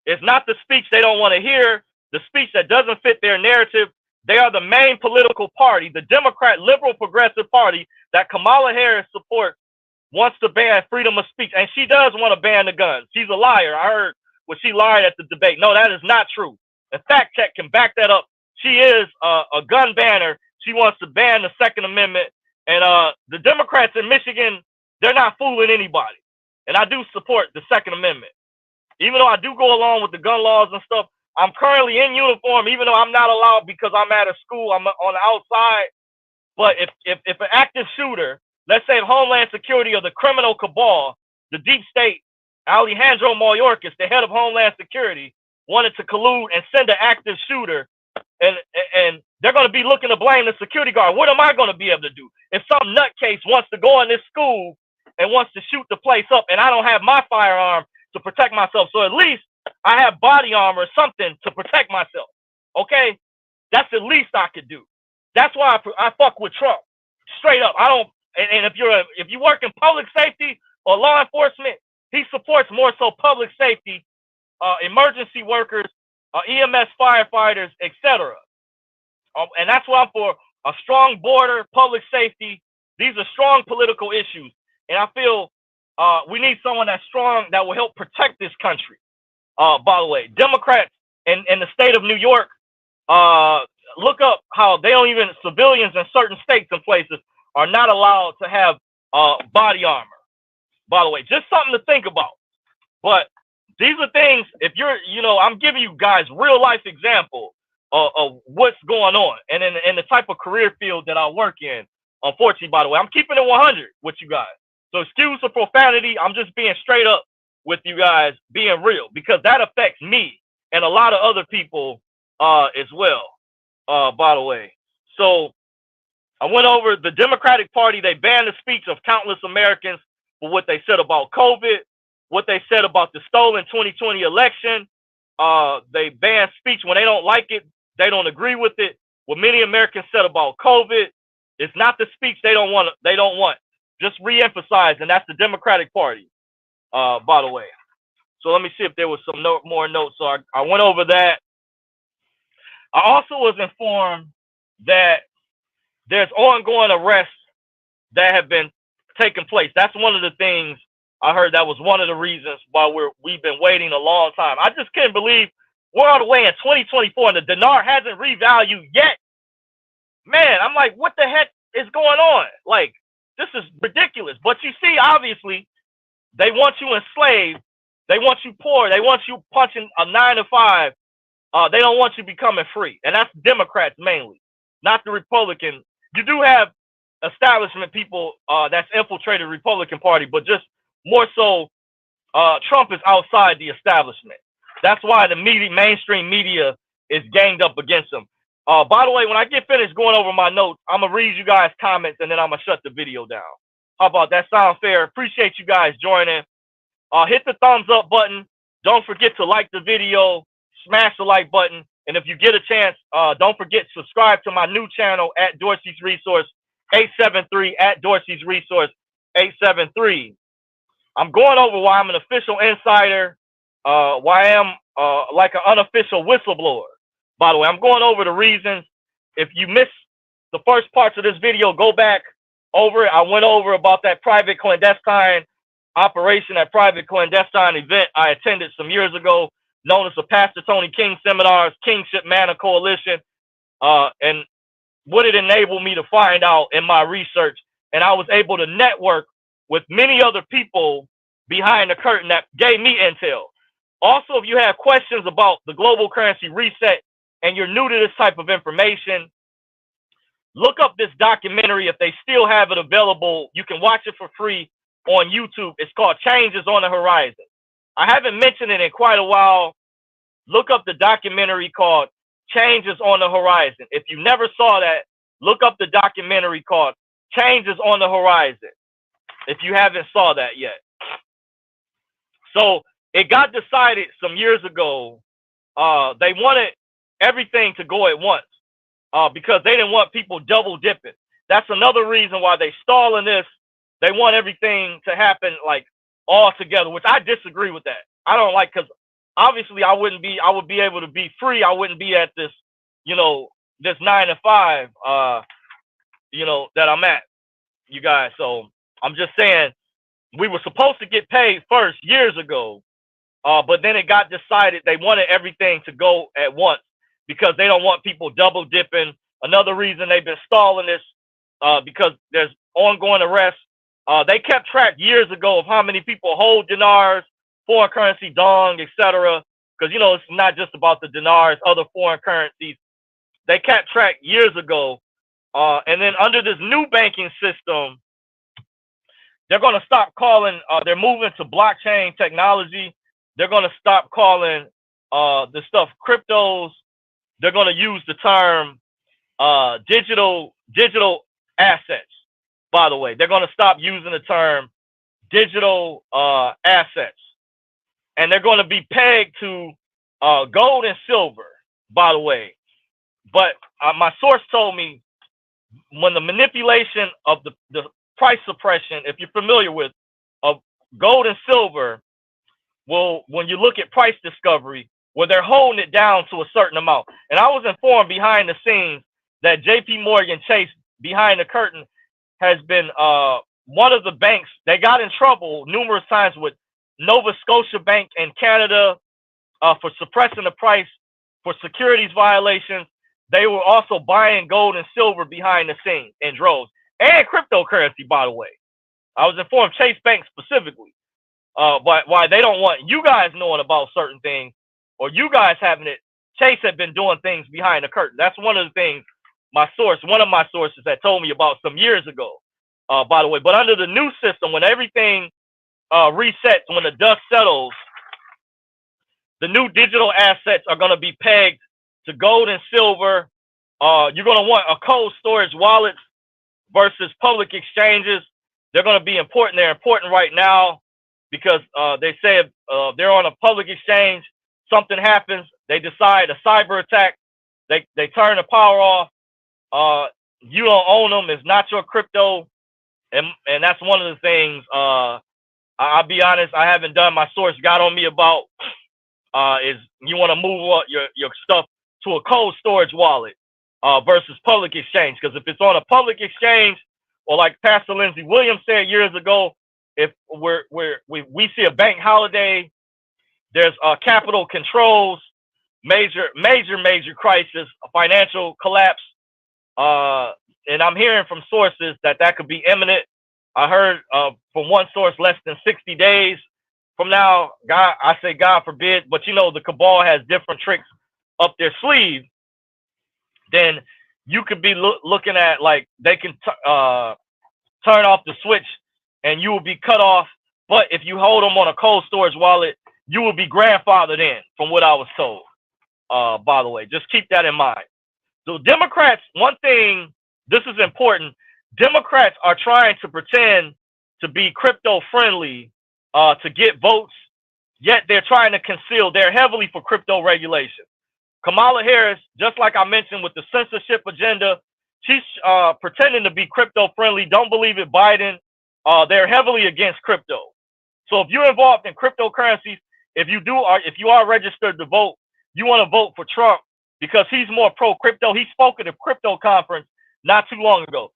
it's not the speech they don't want to hear, the speech that doesn't fit their narrative. They are the main political party, the Democrat Liberal Progressive Party that Kamala Harris supports, wants to ban freedom of speech. And she does want to ban the guns. She's a liar. I heard when she lied at the debate. No, that is not true. The fact check can back that up. She is a gun banner. She wants to ban the Second Amendment. And the Democrats in Michigan, they're not fooling anybody. And I do support the Second Amendment. Even though I do go along with the gun laws and stuff, I'm currently in uniform, even though I'm not allowed because I'm at a school, I'm on the outside. But if an active shooter, let's say Homeland Security or the criminal cabal, the deep state, Alejandro Mayorkas, the head of Homeland Security, wanted to collude and send an active shooter, and they're going to be looking to blame the security guard. What am I going to be able to do? If some nutcase wants to go in this school and wants to shoot the place up, and I don't have my firearm to protect myself, so at least I have body armor or something to protect myself. Okay? That's the least I could do. That's why I fuck with Trump. Straight up. I don't, and if you work in public safety or law enforcement, he supports more so public safety, emergency workers, EMS firefighters, etc. And that's why I'm for a strong border, public safety. These are strong political issues. And I feel we need someone that's strong that will help protect this country. By the way, Democrats in the state of New York, look up how they don't even, civilians in certain states and places are not allowed to have body armor. By the way, just something to think about. But these are things, if you're, I'm giving you guys real life example of what's going on and in the type of career field that I work in. Unfortunately, by the way, I'm keeping it 100 with you guys. So excuse the profanity. I'm just being straight up with you guys, being real, because that affects me and a lot of other people as well, by the way. So I went over the Democratic Party. They banned the speech of countless Americans for what they said about COVID, what they said about the stolen 2020 election. They banned speech when they don't like it, they don't agree with it. What many Americans said about COVID, it's not the speech they don't want. They don't want. Just re-emphasize, and that's the Democratic Party, by the way. So let me see if there was some more notes. So I went over that. I also was informed that there's ongoing arrests that have been taking place. That's one of the things I heard. That was one of the reasons why we've been waiting a long time. I just can't believe we're all the way in 2024 and the dinar hasn't revalued yet. Man, I'm like, what the heck is going on? Like, this is ridiculous. But you see, obviously, they want you enslaved. They want you poor. They want you punching a 9 to 5. They don't want you becoming free. And that's Democrats mainly, not the Republican. You do have establishment people that's infiltrated the Republican Party, but just more so, Trump is outside the establishment. That's why the mainstream media is ganged up against him. By the way, when I get finished going over my notes, I'm going to read you guys' comments, and then I'm going to shut the video down. How about that? Sound fair? Appreciate you guys joining. Hit the thumbs up button. Don't forget to like the video. Smash the like button. And if you get a chance, don't forget to subscribe to my new channel at Dorsey's Resource 873, at Dorsey's Resource 873. I'm going over why I'm an official insider, why I am like an unofficial whistleblower. By the way, I'm going over the reasons. If you missed the first parts of this video, go back over it. I went over about that private clandestine operation, that private clandestine event I attended some years ago, known as the Pastor Tony King Seminars, Kingship Manna Coalition, and what it enabled me to find out in my research. And I was able to network with many other people behind the curtain that gave me intel. Also, if you have questions about the global currency reset and you're new to this type of information, look up this documentary. If they still have it available, you can watch it for free on YouTube. It's called Changes on the Horizon. I haven't mentioned it in quite a while. Look up the documentary called Changes on the Horizon. If you never saw that, look up the documentary called Changes on the Horizon, if you haven't saw that yet. So it got decided some years ago. They wanted everything to go at once because they didn't want people double dipping. That's another reason why they stalling this. They want everything to happen like all together, which I disagree with that. I don't like, because obviously I would be able to be free. I wouldn't be at this, this 9 to 5, that I'm at, you guys. So I'm just saying, we were supposed to get paid first years ago, but then it got decided they wanted everything to go at once because they don't want people double dipping. Another reason they've been stalling this because there's ongoing arrests. They kept track years ago of how many people hold dinars, foreign currency, dong, etc. Because, it's not just about the dinars, other foreign currencies. They kept track years ago. And then under this new banking system, they're going to stop calling, they're moving to blockchain technology. They're going to stop calling the stuff cryptos. They're going to use the term digital assets. By the way, they're going to stop using the term digital assets. And they're going to be pegged to gold and silver, by the way. But my source told me when the manipulation of the price suppression, if you're familiar with, of gold and silver, when you look at price discovery, where they're holding it down to a certain amount. And I was informed behind the scenes that JP Morgan Chase, behind the curtain, has been one of the banks. They got in trouble numerous times with Nova Scotia Bank in Canada for suppressing the price for securities violations. They were also buying gold and silver behind the scenes in droves, and cryptocurrency, by the way. I was informed Chase Bank specifically, but why they don't want you guys knowing about certain things or you guys having it. Chase had been doing things behind the curtain. That's one of the things my source, one of my sources that told me about some years ago, by the way. But under the new system, when everything resets, when the dust settles, the new digital assets are going to be pegged to gold and silver. You're going to want a cold storage wallet versus public exchanges. They're going to be important. They're important right now because they say if they're on a public exchange, something happens, they decide a cyber attack, they turn the power off. You don't own them. It's not your crypto. And that's one of the things, I'll be honest, I haven't done, my source got on me about, is you want to move your stuff to a cold storage wallet versus public exchange. Because if it's on a public exchange, or like Pastor Lindsey Williams said years ago, if we see a bank holiday, there's capital controls, major crisis, a financial collapse, and I'm hearing from sources that could be imminent. I heard from one source less than 60 days from now. God, I say God forbid, but you know the cabal has different tricks up their sleeve. Then you could be looking at like they can turn off the switch and you will be cut off. But if you hold them on a cold storage wallet, you will be grandfathered in, from what I was told. By the way, just keep that in mind. So Democrats, one thing, this is important. Democrats are trying to pretend to be crypto friendly to get votes, yet they're trying to conceal. They're heavily for crypto regulation. Kamala Harris, just like I mentioned with the censorship agenda, she's pretending to be crypto friendly. Don't believe it, Biden. They're heavily against crypto. So if you're involved in cryptocurrencies, if you are registered to vote, you want to vote for Trump because he's more pro crypto. He spoke at a crypto conference not too long ago.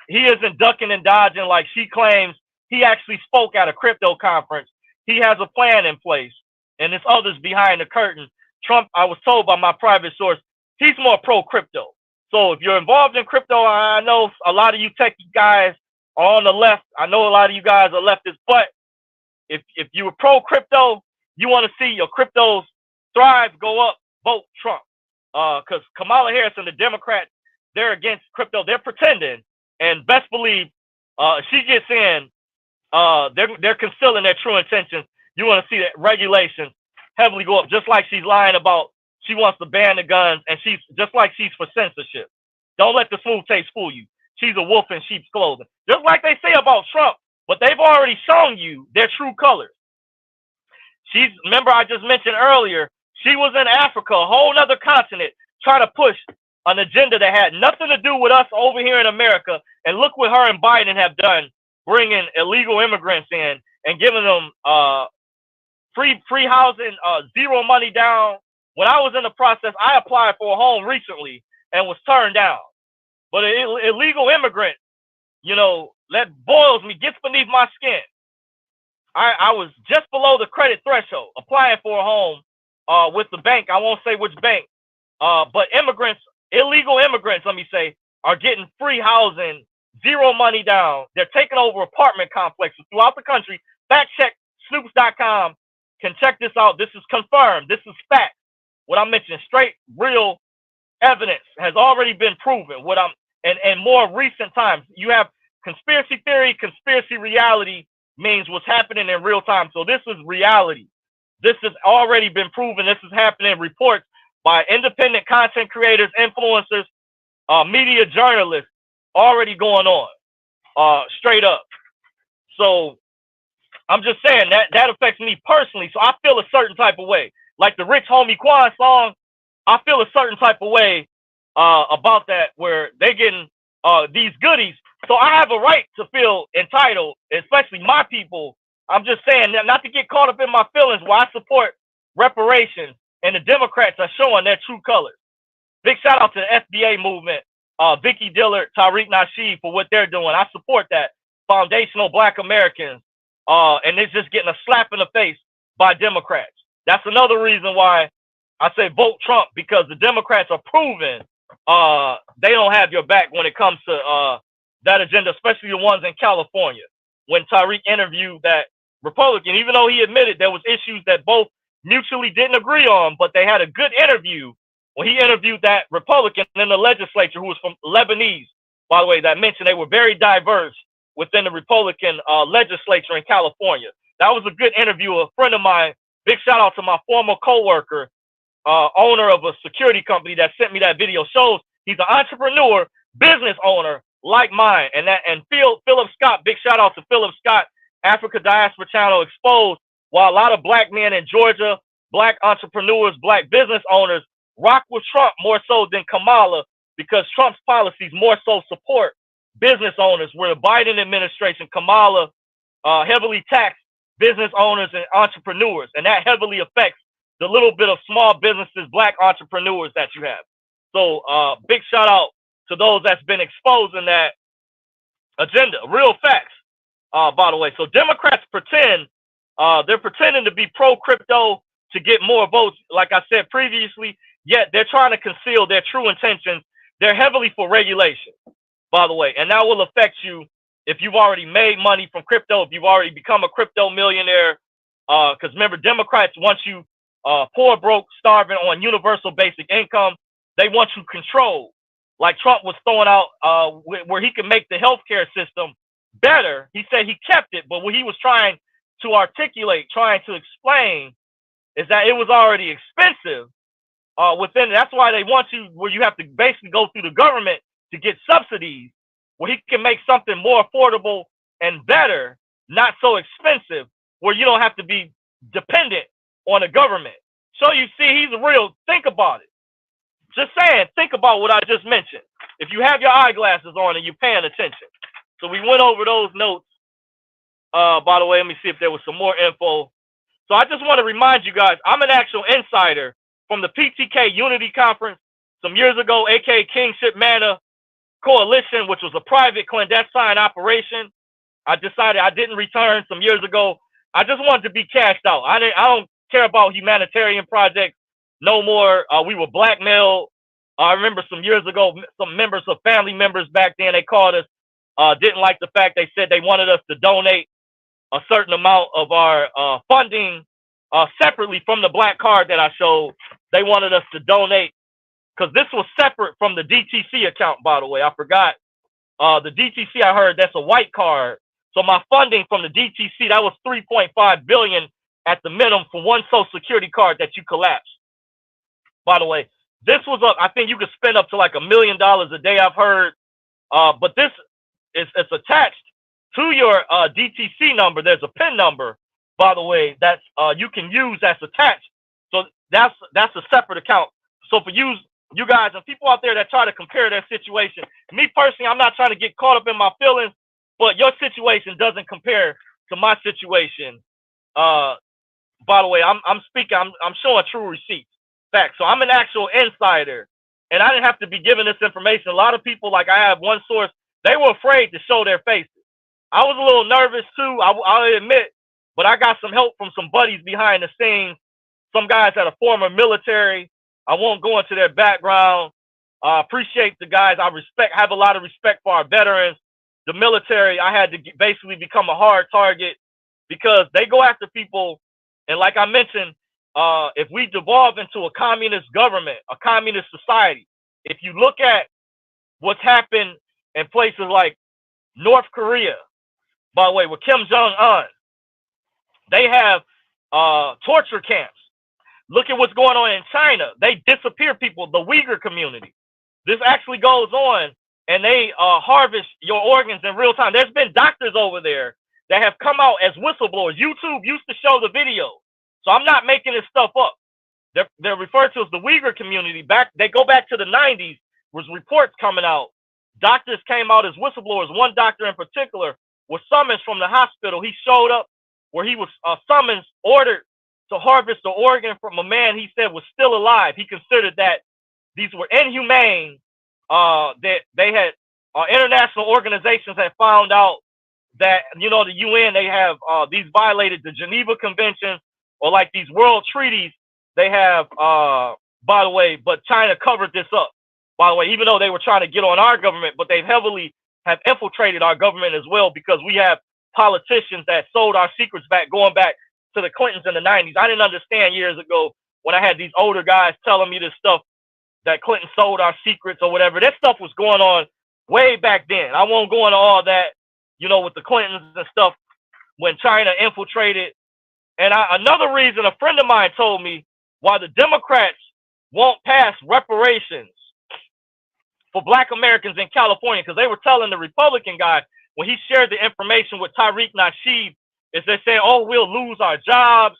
He isn't ducking and dodging like she claims. He actually spoke at a crypto conference. He has a plan in place, and there's others behind the curtain. Trump, I was told by my private source, he's more pro crypto. So if you're involved in crypto, I know a lot of you techie guys are on the left. I know a lot of you guys are leftists, but if you were pro crypto, you want to see your cryptos thrive, go up, vote Trump. Because Kamala Harris and the Democrats, they're against crypto. They're pretending, and best believe if she gets in, they're concealing their true intentions. You want to see that regulations heavily go up, just like she's lying about she wants to ban the guns, and she's just like she's for censorship. Don't let the smooth taste fool you. She's a wolf in sheep's clothing, just like they say about Trump. But they've already shown you their true colors. Remember I just mentioned earlier, she was in Africa, a whole other continent, trying to push an agenda that had nothing to do with us over here in America. And look what her and Biden have done, bringing illegal immigrants in and giving them free housing, zero money down. When I was in the process, I applied for a home recently and was turned down. But an illegal immigrant, that boils me, gets beneath my skin. I was just below the credit threshold, applying for a home with the bank. I won't say which bank, but illegal immigrants, let me say, are getting free housing, zero money down. They're taking over apartment complexes throughout the country. Fact check, Snoops.com can check this out. This is confirmed. This is fact. What I'm mentioning, straight, real evidence has already been proven. And more recent times, you have conspiracy theory, conspiracy reality means what's happening in real time. So this is reality. This has already been proven. This is happening. Reports by independent content creators, influencers, media journalists already going on, straight up. So I'm just saying that affects me personally. So I feel a certain type of way. Like the Rich Homie Quan song, I feel a certain type of way about that, where they're getting these goodies. So I have a right to feel entitled, especially my people. I'm just saying, not to get caught up in my feelings, where I support reparations, and the Democrats are showing their true colors. Big shout out to the FBA movement, Vicky Dillard, Tariq Nasheed for what they're doing. I support that. Foundational Black Americans, and it's just getting a slap in the face by Democrats. That's another reason why I say vote Trump, because the Democrats are proving they don't have your back when it comes to that agenda, especially the ones in California. When Tariq interviewed that Republican, even though he admitted there was issues that both mutually didn't agree on, but they had a good interview when he interviewed that Republican in the legislature who was from Lebanese, by the way, that mentioned they were very diverse within the Republican legislature in California. That was a good interview. A friend of mine, big shout out to my former coworker, owner of a security company that sent me that video, shows he's an entrepreneur, business owner like mine. And Philip Scott, big shout out to Philip Scott, Africa Diaspora Channel Exposed. While a lot of black men in Georgia, black entrepreneurs, black business owners rock with Trump more so than Kamala, because Trump's policies more so support business owners, where the Biden administration, Kamala, heavily taxed business owners and entrepreneurs, and that heavily affects the little bit of small businesses, black entrepreneurs that you have. So big shout out to those that's been exposed in that agenda. Real facts, by the way. So Democrats pretend, they're pretending to be pro-crypto to get more votes, like I said previously, yet they're trying to conceal their true intentions. They're heavily for regulation, by the way, and that will affect you if you've already made money from crypto, if you've already become a crypto millionaire, because remember, Democrats want you poor, broke, starving on universal basic income. They want you controlled, like Trump was throwing out where he could make the healthcare system better. He said he kept it, but what he was trying to articulate, trying to explain, is that it was already expensive within. That's why they want you, where you have to basically go through the government to get subsidies, where he can make something more affordable and better, not so expensive, where you don't have to be dependent on the government. So you see, he's real. Think about it. Just saying, think about what I just mentioned. If you have your eyeglasses on and you're paying attention. So we went over those notes. By the way, let me see if there was some more info. So I just want to remind you guys, I'm an actual insider from the PTK Unity Conference some years ago, aka Kingship Manor Coalition, which was a private clandestine operation. I decided I didn't return some years ago. I just wanted to be cashed out. I don't care about humanitarian projects no more. We were blackmailed. I remember some years ago, some members of family members back then, they called us, didn't like the fact they said they wanted us to donate a certain amount of our funding separately from the black card that I showed. They wanted us to donate, because this was separate from the DTC account, by the way. I forgot. The DTC, I heard that's a white card. So my funding from the DTC, that was $3.5 billion at the minimum for one Social Security card that you collapsed. By the way, this was up. I think you could spend up to like $1 million a day, I've heard. But this it's attached to your DTC number. There's a PIN number, by the way, that's you can use, that's attached. So that's a separate account. So for you guys and people out there that try to compare their situation, me personally, I'm not trying to get caught up in my feelings, but your situation doesn't compare to my situation. By the way, I'm speaking, I'm showing true receipts, facts. So I'm an actual insider, and I didn't have to be given this information. A lot of people, like I have one source, they were afraid to show their faces. I was a little nervous too, I'll admit, but I got some help from some buddies behind the scenes, some guys that are former military. I won't go into their background. I appreciate the guys. Have a lot of respect for our veterans. The military, I had to basically become a hard target because they go after people. And like I mentioned, if we devolve into a communist government, a communist society, if you look at what's happened in places like North Korea, by the way, with Kim Jong-un, they have torture camps. Look at what's going on in China. They disappear people, the Uyghur community. This actually goes on, and they harvest your organs in real time. There's been doctors over there that have come out as whistleblowers. YouTube used to show the video. So I'm not making this stuff up. They're referred to as the Uyghur community. They go back to the 90s, was reports coming out. Doctors came out as whistleblowers. One doctor in particular was summoned from the hospital. He showed up where he was summoned, ordered to harvest the organ from a man he said was still alive. He considered that these were inhumane, that they had international organizations had found out that, the UN, they have these violated the Geneva Convention, or like these world treaties they have, by the way, but China covered this up, by the way, even though they were trying to get on our government, but they heavily have infiltrated our government as well, because we have politicians that sold our secrets going back to the Clintons in the 90s. I didn't understand years ago when I had these older guys telling me this stuff that Clinton sold our secrets or whatever. That stuff was going on way back then. I won't go into all that, with the Clintons and stuff when China infiltrated. And another reason, a friend of mine told me why the Democrats won't pass reparations for Black Americans in California, because they were telling the Republican guy when he shared the information with Tariq Nasheed, is they said, oh, we'll lose our jobs.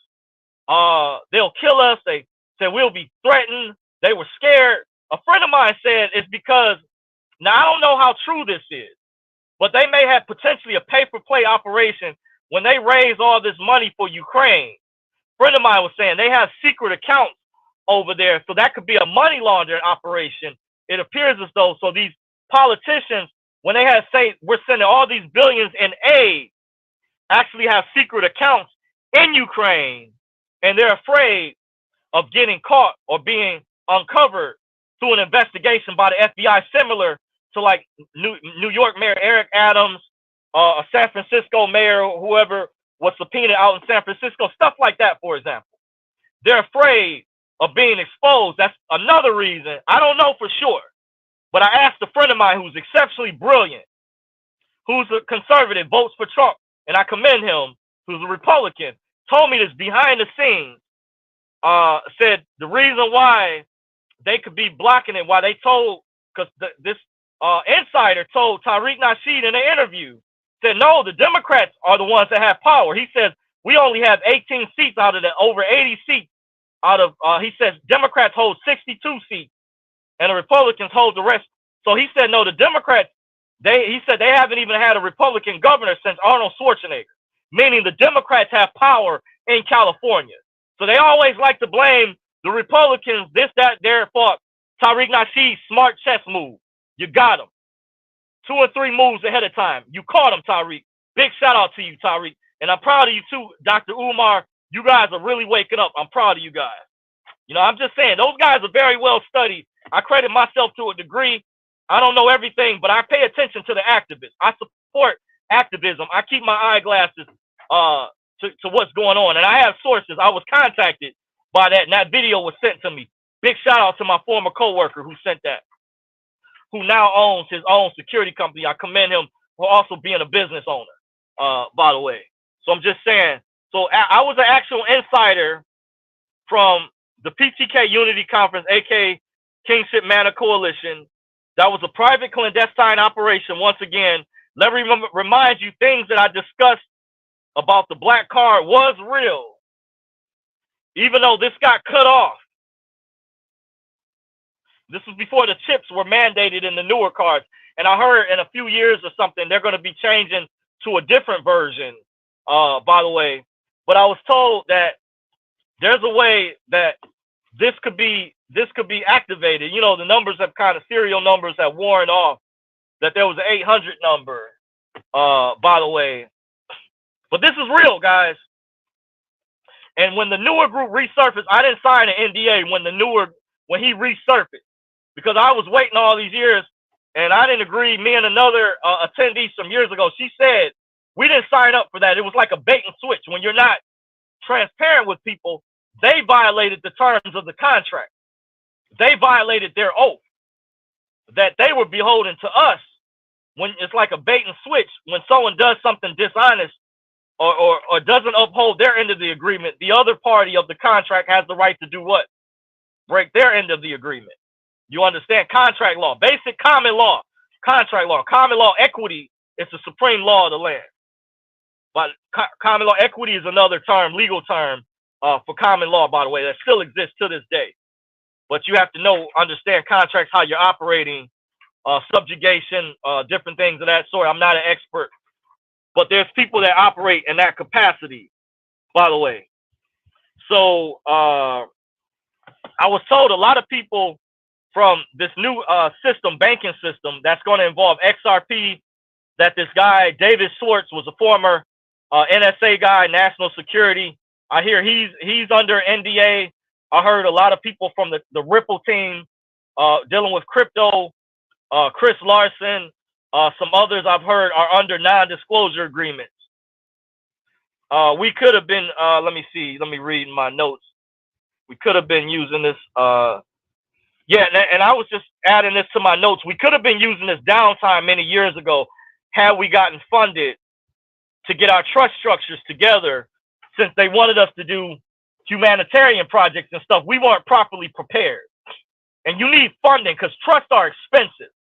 They'll kill us. They said we'll be threatened. They were scared. A friend of mine said it's because, now I don't know how true this is, but they may have potentially a pay-for-play operation when they raise all this money for Ukraine. A friend of mine was saying they have secret accounts over there, so that could be a money laundering operation. It appears as though, so these politicians, when they have say we're sending all these billions in aid, actually have secret accounts in Ukraine, and they're afraid of getting caught or being uncovered through an investigation by the FBI, similar to like New York Mayor Eric Adams, a San Francisco mayor, whoever was subpoenaed out in San Francisco, stuff like that, for example. They're afraid of being exposed. That's another reason. I don't know for sure, but I asked a friend of mine who's exceptionally brilliant, who's a conservative, votes for Trump, and I commend him, who's a Republican, told me this behind the scenes, said the reason why they could be blocking it, why they told, because this insider told Tariq Nasheed in an interview, said, no, the Democrats are the ones that have power. He says, we only have 18 seats out of the over 80 seats. He says, Democrats hold 62 seats, and the Republicans hold the rest. So he said, no, the Democrats, he said they haven't even had a Republican governor since Arnold Schwarzenegger, meaning the Democrats have power in California. So they always like to blame the Republicans, this, that, their fault. Tariq Nasheed, smart chess move. You got him. 2 or 3 moves ahead of time. You caught him, Tariq. Big shout out to you, Tariq. And I'm proud of you too, Dr. Umar. You guys are really waking up. I'm proud of you guys. I'm just saying, those guys are very well studied. I credit myself to a degree. I don't know everything, but I pay attention to the activists. I support activism. I keep my eyeglasses to what's going on. And I have sources. I was contacted by that, and that video was sent to me. Big shout out to my former coworker who sent that, who now owns his own security company. I commend him for also being a business owner, by the way. So I'm just saying, so I was an actual insider from the PTK Unity Conference, aka Kingship Manor Coalition. That was a private clandestine operation. Once again, let me remind you, things that I discussed about the black card was real, even though this got cut off. This was before the chips were mandated in the newer cards. And I heard in a few years or something, they're going to be changing to a different version, by the way. But I was told that there's a way that this could be activated. The numbers have kind of, serial numbers have worn off, that there was an 800 number, by the way. But this is real, guys. And when the newer group resurfaced, I didn't sign an NDA when he resurfaced, because I was waiting all these years and I didn't agree. Me and another attendee some years ago, she said, we didn't sign up for that. It was like a bait and switch. When you're not transparent with people, they violated the terms of the contract. They violated their oath that they were beholden to us. When it's like a bait and switch, when someone does something dishonest or doesn't uphold their end of the agreement, the other party of the contract has the right to do what? Break their end of the agreement. You understand? Contract law, basic common law, contract law, common law equity is the supreme law of the land. But common law equity is another term, legal term for common law, by the way, that still exists to this day. But you have to understand contracts, how you're operating, subjugation, different things of that sort. I'm not an expert, but there's people that operate in that capacity, by the way. So I was told a lot of people from this new banking system, that's going to involve XRP, that this guy, David Schwartz, was a former NSA guy, national security. I hear he's under NDA. I heard a lot of people from the Ripple team dealing with crypto, Chris Larson, some others I've heard are under non-disclosure agreements. We could have been, let me read my notes. We could have been using this. Yeah, and I was just adding this to my notes. We could have been using this downtime many years ago had we gotten funded to get our trust structures together, since they wanted us to do humanitarian projects and stuff. We weren't properly prepared. And you need funding because trusts are expensive.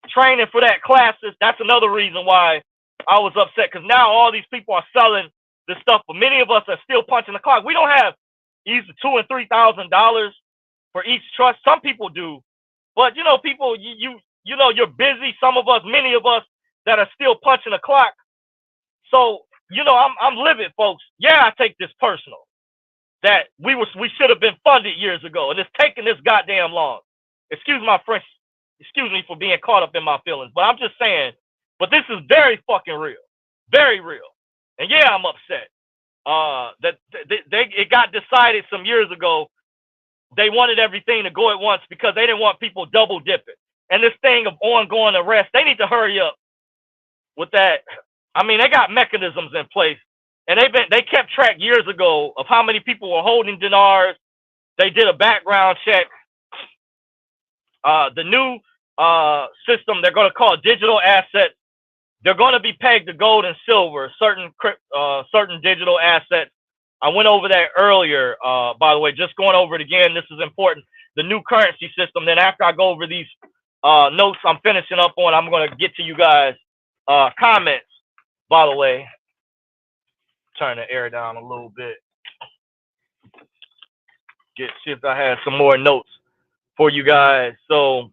Training for that classes, that's another reason why I was upset, because now all these people are selling this stuff, but many of us are still punching the clock. We don't have either $2,000 and $3,000 for each trust. Some people do, but you know, people, you know, you're busy. Some of us, many of us, that are still punching the clock. So you know, I'm livid, folks. Yeah, I take this personal that we should have been funded years ago, and it's taking this goddamn long. Excuse my French. Excuse me for being caught up in my feelings, but I'm just saying. But this is very fucking real, very real. And yeah, I'm upset. That it got decided some years ago. They wanted everything to go at once because they didn't want people double dipping. And this thing of ongoing arrest, they need to hurry up with that. I mean, they got mechanisms in place, and they kept track years ago of how many people were holding dinars. They did a background check. The new system they're going to call digital assets. They're going to be pegged to gold and silver, certain digital assets. I went over that earlier, by the way, just going over it again. This is important. The new currency system. Then after I go over these notes I'm finishing up on, I'm going to get to you guys comments, by the way. Turn the air down a little bit. See if I have some more notes for you guys. So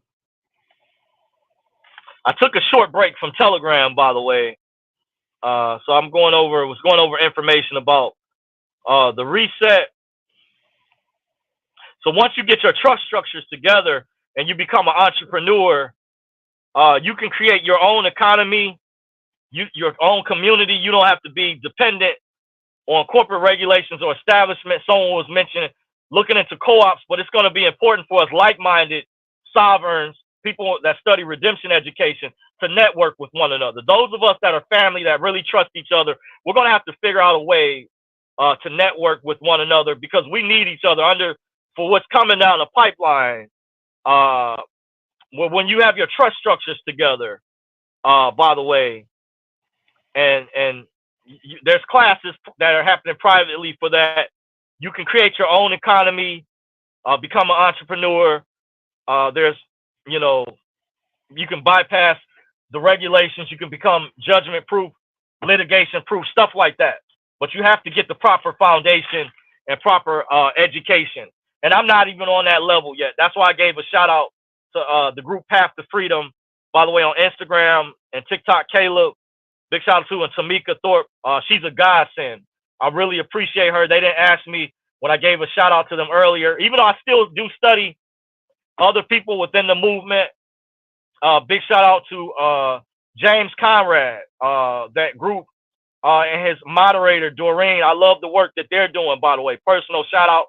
I took a short break from Telegram, by the way. So was going over information about the reset. So once you get your trust structures together and you become an entrepreneur, you can create your own economy, your own community. You don't have to be dependent on corporate regulations or establishment. Someone was mentioning looking into co-ops, but it's going to be important for us like-minded sovereigns, people that study redemption education, to network with one another. Those of us that are family, that really trust each other, we're going to have to figure out a way to network with one another, because we need each other for what's coming down the pipeline. When you have your trust structures together, by the way, and there's classes that are happening privately for that. You can create your own economy, become an entrepreneur. There's, you know, you can bypass the regulations. You can become judgment proof, litigation proof, stuff like that. But you have to get the proper foundation and proper education. And I'm not even on that level yet. That's why I gave a shout out to the group Path to Freedom, by the way, on Instagram and TikTok. Caleb, big shout out to, and Tamika Thorpe. She's a godsend. I really appreciate her. They didn't ask me when I gave a shout out to them earlier, even though I still do study other people within the movement. Big shout out to James Conrad, that group, and his moderator, Doreen. I love the work that they're doing, by the way. Personal shout out,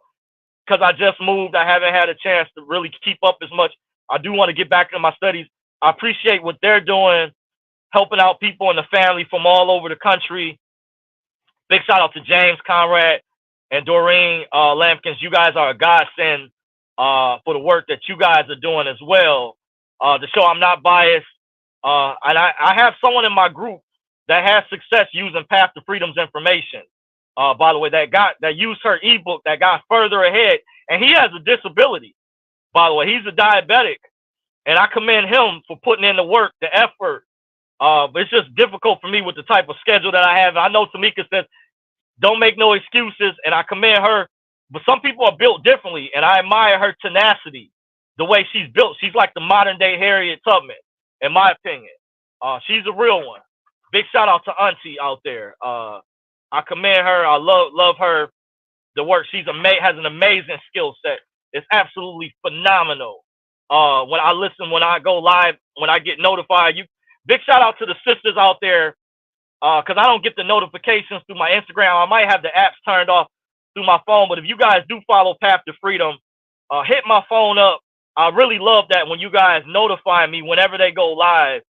because I just moved. I haven't had a chance to really keep up as much. I do want to get back into my studies. I appreciate what they're doing, helping out people in the family from all over the country. Big shout out to James Conrad and Doreen Lampkins. You guys are a godsend for the work that you guys are doing as well. To show I'm not biased. And I have someone in my group that has success using Path to Freedom's information. By the way, that used her ebook, that got further ahead. And he has a disability, by the way. He's a diabetic. And I commend him for putting in the work, the effort. But it's just difficult for me with the type of schedule that I have. I know Tamika says, don't make no excuses, and I commend her. But some people are built differently, and I admire her tenacity, the way she's built. She's like the modern-day Harriet Tubman, in my opinion. She's a real one. Big shout-out to Auntie out there. I commend her. I love her, the work. She's has an amazing skill set. It's absolutely phenomenal. When I listen, when I go live, when I get notified, big shout-out to the sisters out there. Because I don't get the notifications through my Instagram. I might have the apps turned off through my phone. But if you guys do follow Path to Freedom, hit my phone up. I really love that when you guys notify me whenever they go live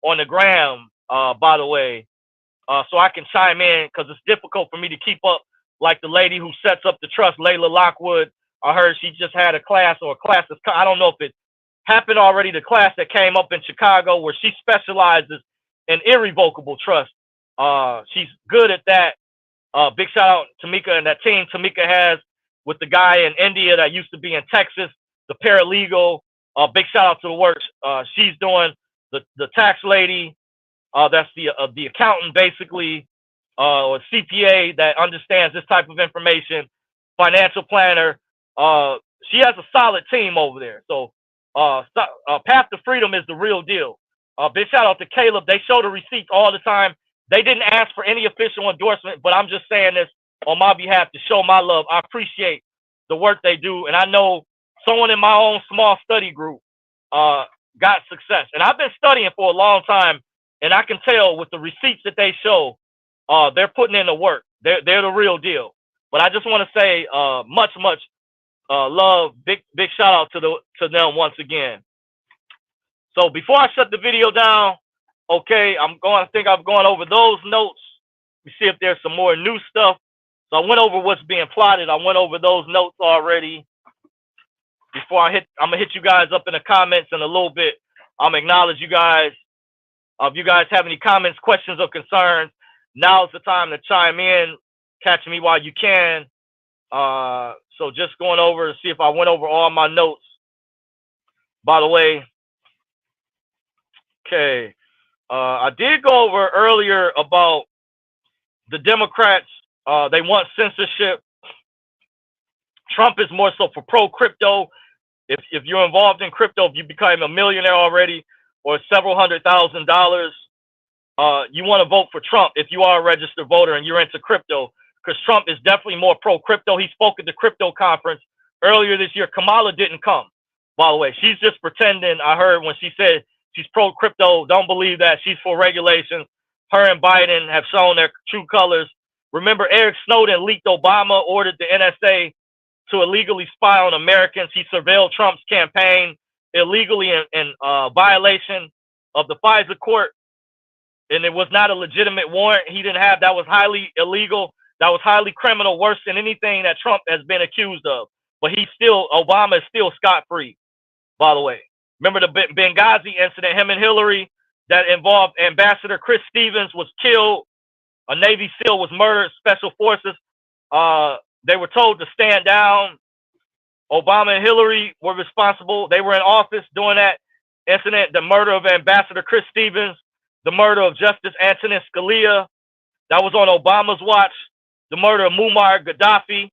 on the gram, by the way, so I can chime in, because it's difficult for me to keep up, like the lady who sets up the trust, Layla Lockwood. I heard she just had a class, or a class that's, I don't know if it happened already, the class that came up in Chicago where she specializes in irrevocable trust. She's good at that. Big shout out to Tamika and that team Tamika has with the guy in India that used to be in Texas, the paralegal. Big shout out to the work she's doing. The tax lady, that's the accountant basically, or CPA that understands this type of information, financial planner. She has a solid team over there. So Path to Freedom is the real deal. Big shout out to Caleb. They show the receipts all the time. They didn't ask for any official endorsement, but I'm just saying this on my behalf to show my love. I appreciate the work they do, and I know someone in my own small study group got success. And I've been studying for a long time, and I can tell with the receipts that they show, they're putting in the work. They're the real deal. But I just want to say much love, big shout out to them once again. So before I shut the video down, okay, I think I've gone over those notes. We see if there's some more new stuff. So I went over what's being plotted. I went over those notes already. Before I'm gonna hit you guys up in the comments in a little bit. I'm gonna acknowledge you guys. If you guys have any comments, questions, or concerns, now's the time to chime in. Catch me while you can. So just going over to see if I went over all my notes. By the way, okay, I did go over earlier about the Democrats. They want censorship. Trump is more so for pro-crypto. If you're involved in crypto, if you become a millionaire already or several $100,000, you want to vote for Trump if you are a registered voter and you're into crypto, because Trump is definitely more pro-crypto. He spoke at the crypto conference earlier this year. Kamala didn't come, by the way. She's just pretending. I heard when she said she's pro-crypto, don't believe that. She's for regulations. Her and Biden have shown their true colors. Remember, Eric Snowden leaked Obama ordered the NSA to illegally spy on Americans. He surveilled Trump's campaign illegally in violation of the FISA court, and it was not a legitimate warrant. He didn't have. That was highly illegal. That was highly criminal, worse than anything that Trump has been accused of. But Obama is still scot-free, by the way. Remember the Benghazi incident, him and Hillary, that involved Ambassador Chris Stevens was killed. A Navy SEAL was murdered, special forces. They were told to stand down. Obama and Hillary were responsible. They were in office during that incident. The murder of Ambassador Chris Stevens, the murder of Justice Antonin Scalia, that was on Obama's watch. The murder of Muammar Gaddafi,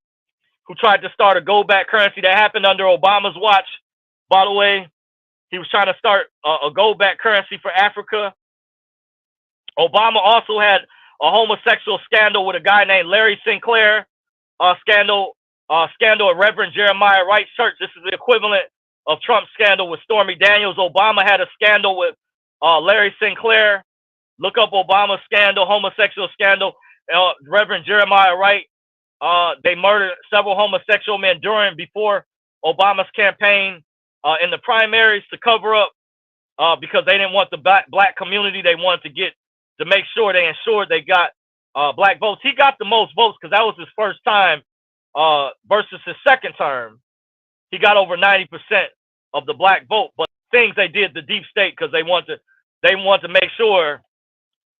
who tried to start a gold-backed currency, that happened under Obama's watch. By the way, he was trying to start a gold-backed currency for Africa. Obama also had a homosexual scandal with a guy named Larry Sinclair. Scandal at Reverend Jeremiah Wright Church. This is the equivalent of Trump's scandal with Stormy Daniels. Obama had a scandal with Larry Sinclair. Look up Obama scandal, homosexual scandal. Reverend Jeremiah Wright. They murdered several homosexual men before Obama's campaign in the primaries to cover up because they didn't want the black community. They wanted to make sure they ensured they got black votes. He got the most votes because that was his first time versus his second term. He got over 90% of the black vote. But things they did, the deep state, because they want to make sure.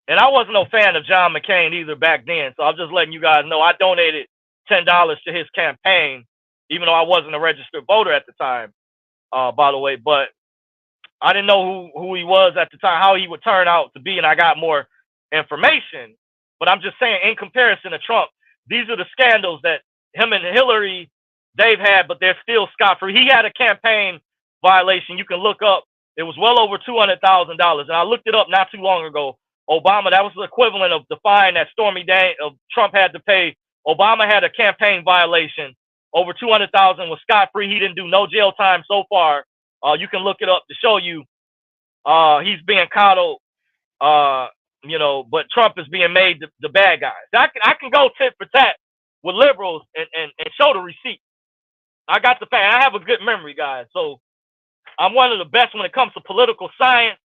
And I wasn't no fan of John McCain either back then. So I'm just letting you guys know I donated $10 to his campaign, even though I wasn't a registered voter at the time, by the way. But I didn't know who he was at the time, how he would turn out to be, and I got more information. But I'm just saying, in comparison to Trump, these are the scandals that him and Hillary, they've had, but they're still scot-free. He had a campaign violation. You can look up. It was well over $200,000. And I looked it up not too long ago. Obama, that was the equivalent of the fine that Trump had to pay. Obama had a campaign violation. Over $200,000, was scot-free. He didn't do no jail time so far. You can look it up to show you he's being coddled, but Trump is being made the bad guy. I can go tit for tat with liberals and show the receipt. I got the fact. I have a good memory, guys. So I'm one of the best when it comes to political science.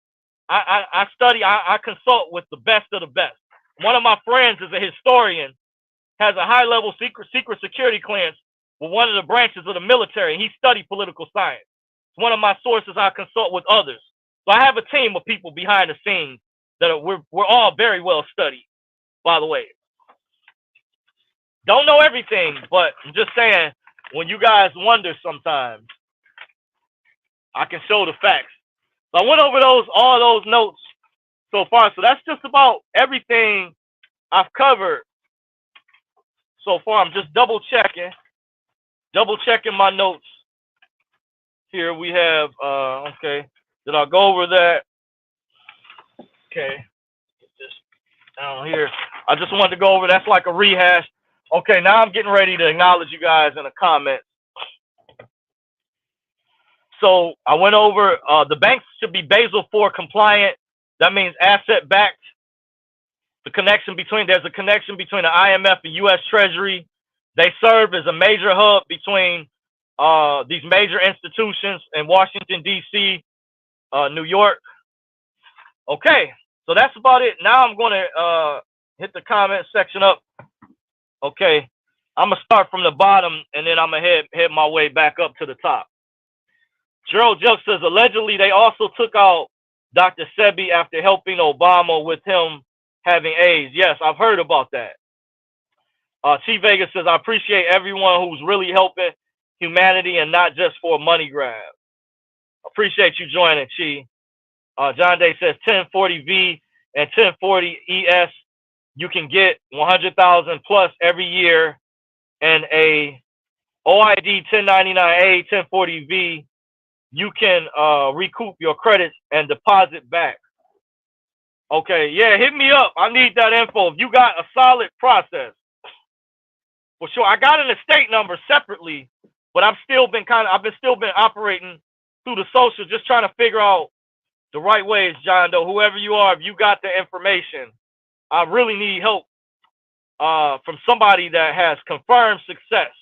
I study, I consult with the best of the best. One of my friends is a historian, has a high-level secret security clearance with one of the branches of the military, and he studied political science. It's one of my sources I consult with others. So I have a team of people behind the scenes that we're all very well studied, by the way. Don't know everything, but I'm just saying, when you guys wonder sometimes, I can show the facts. So I went over all those notes so far. So that's just about everything I've covered so far. I'm just double checking my notes. Here we have, okay, did I go over that? Okay, get this down here. I just wanted to go over, that's like a rehash. Okay, now I'm getting ready to acknowledge you guys in the comments. So I went over, the banks should be Basel IV compliant. That means asset backed. There's a connection between the IMF and U.S. Treasury. They serve as a major hub between these major institutions in Washington, D.C., New York. Okay, so that's about it. Now I'm going to hit the comment section up. Okay, I'm going to start from the bottom, and then I'm going to head my way back up to the top. Gerald Joke says, allegedly, they also took out Dr. Sebi after helping Obama with him having AIDS. Yes, I've heard about that. T Vegas says, I appreciate everyone who's really helping humanity and not just for a money grab. Appreciate you joining, Chi. John Day says 1040V and 1040ES. You can get 100,000 plus every year, and a OID 1099A 1040V. You can recoup your credits and deposit back. Okay, yeah, hit me up. I need that info. If you got a solid process, for sure. I got an estate number separately, but I've still been operating through the social, just trying to figure out the right ways, John Doe. Whoever you are, if you got the information, I really need help from somebody that has confirmed success.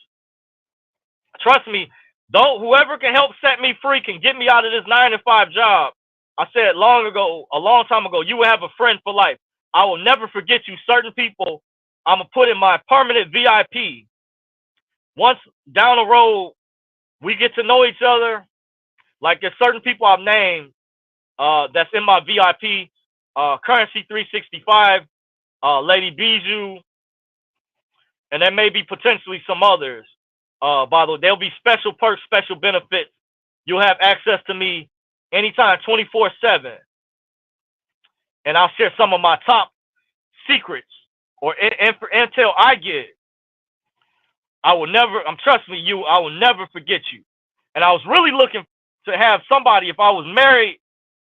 Trust me, whoever can help set me free can get me out of this 9-to-5 job. I said a long time ago, you will have a friend for life. I will never forget you. Certain people, I'm going to put in my permanent VIP. Once down the road, we get to know each other. Like there's certain people I've named that's in my VIP. Currency 365, Lady Bijou, and there may be potentially some others. By the way, there'll be special perks, special benefits. You'll have access to me anytime, 24/7. And I'll share some of my top secrets or intel I get. I will never, trust me, I will never forget you. And I was really looking to have somebody, if I was married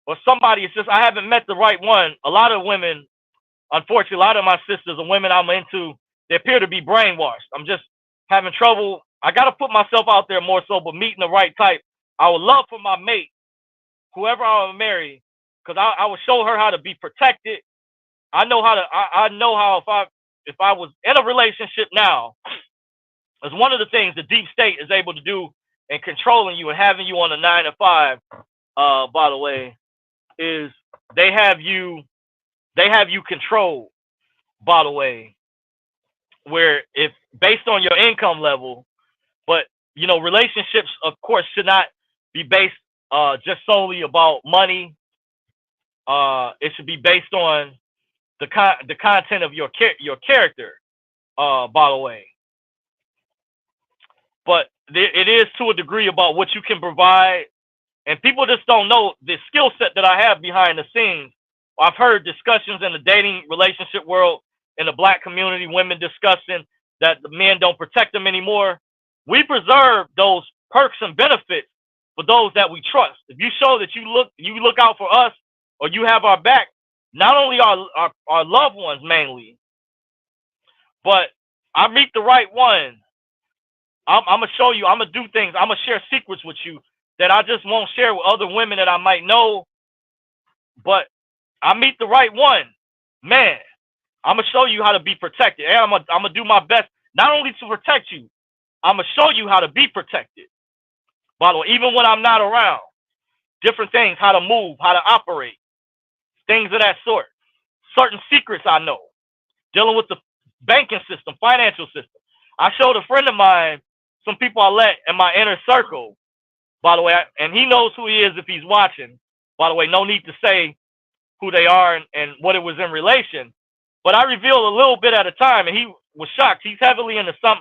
or somebody, it's just I haven't met the right one. A lot of women, unfortunately, a lot of my sisters and women I'm into, they appear to be brainwashed. I'm just having trouble. I got to put myself out there more so, but meeting the right type. I would love for my mate, whoever I would marry, because I would show her how to be protected. I know how if I was in a relationship now, as one of the things the deep state is able to do in controlling you and having you on a 9-to-5, by the way, is they have you controlled, by the way, where if based on your income level, but relationships of course should not be based just solely about money. It should be based on the content of your character, by the way. But it is to a degree about what you can provide, and people just don't know the skill set that I have behind the scenes. I've heard discussions in the dating relationship world, in the Black community, women discussing that the men don't protect them anymore. We preserve those perks and benefits for those that we trust. If you show that you look out for us, or you have our back, not only our loved ones mainly, but I meet the right one, I'm gonna show you, I'm gonna do things, I'm gonna share secrets with you that I just won't share with other women that I might know. But I meet the right one, man, I'm gonna show you how to be protected. And I'm gonna do my best not only to protect you, I'm gonna show you how to be protected. By the way, even when I'm not around, different things, how to move, how to operate, things of that sort. Certain secrets I know, dealing with the banking system, financial system. I showed a friend of mine some people I let in my inner circle, by the way, and he knows who he is if he's watching. By the way, no need to say who they are and what it was in relation. But I revealed a little bit at a time, and he was shocked. He's heavily into some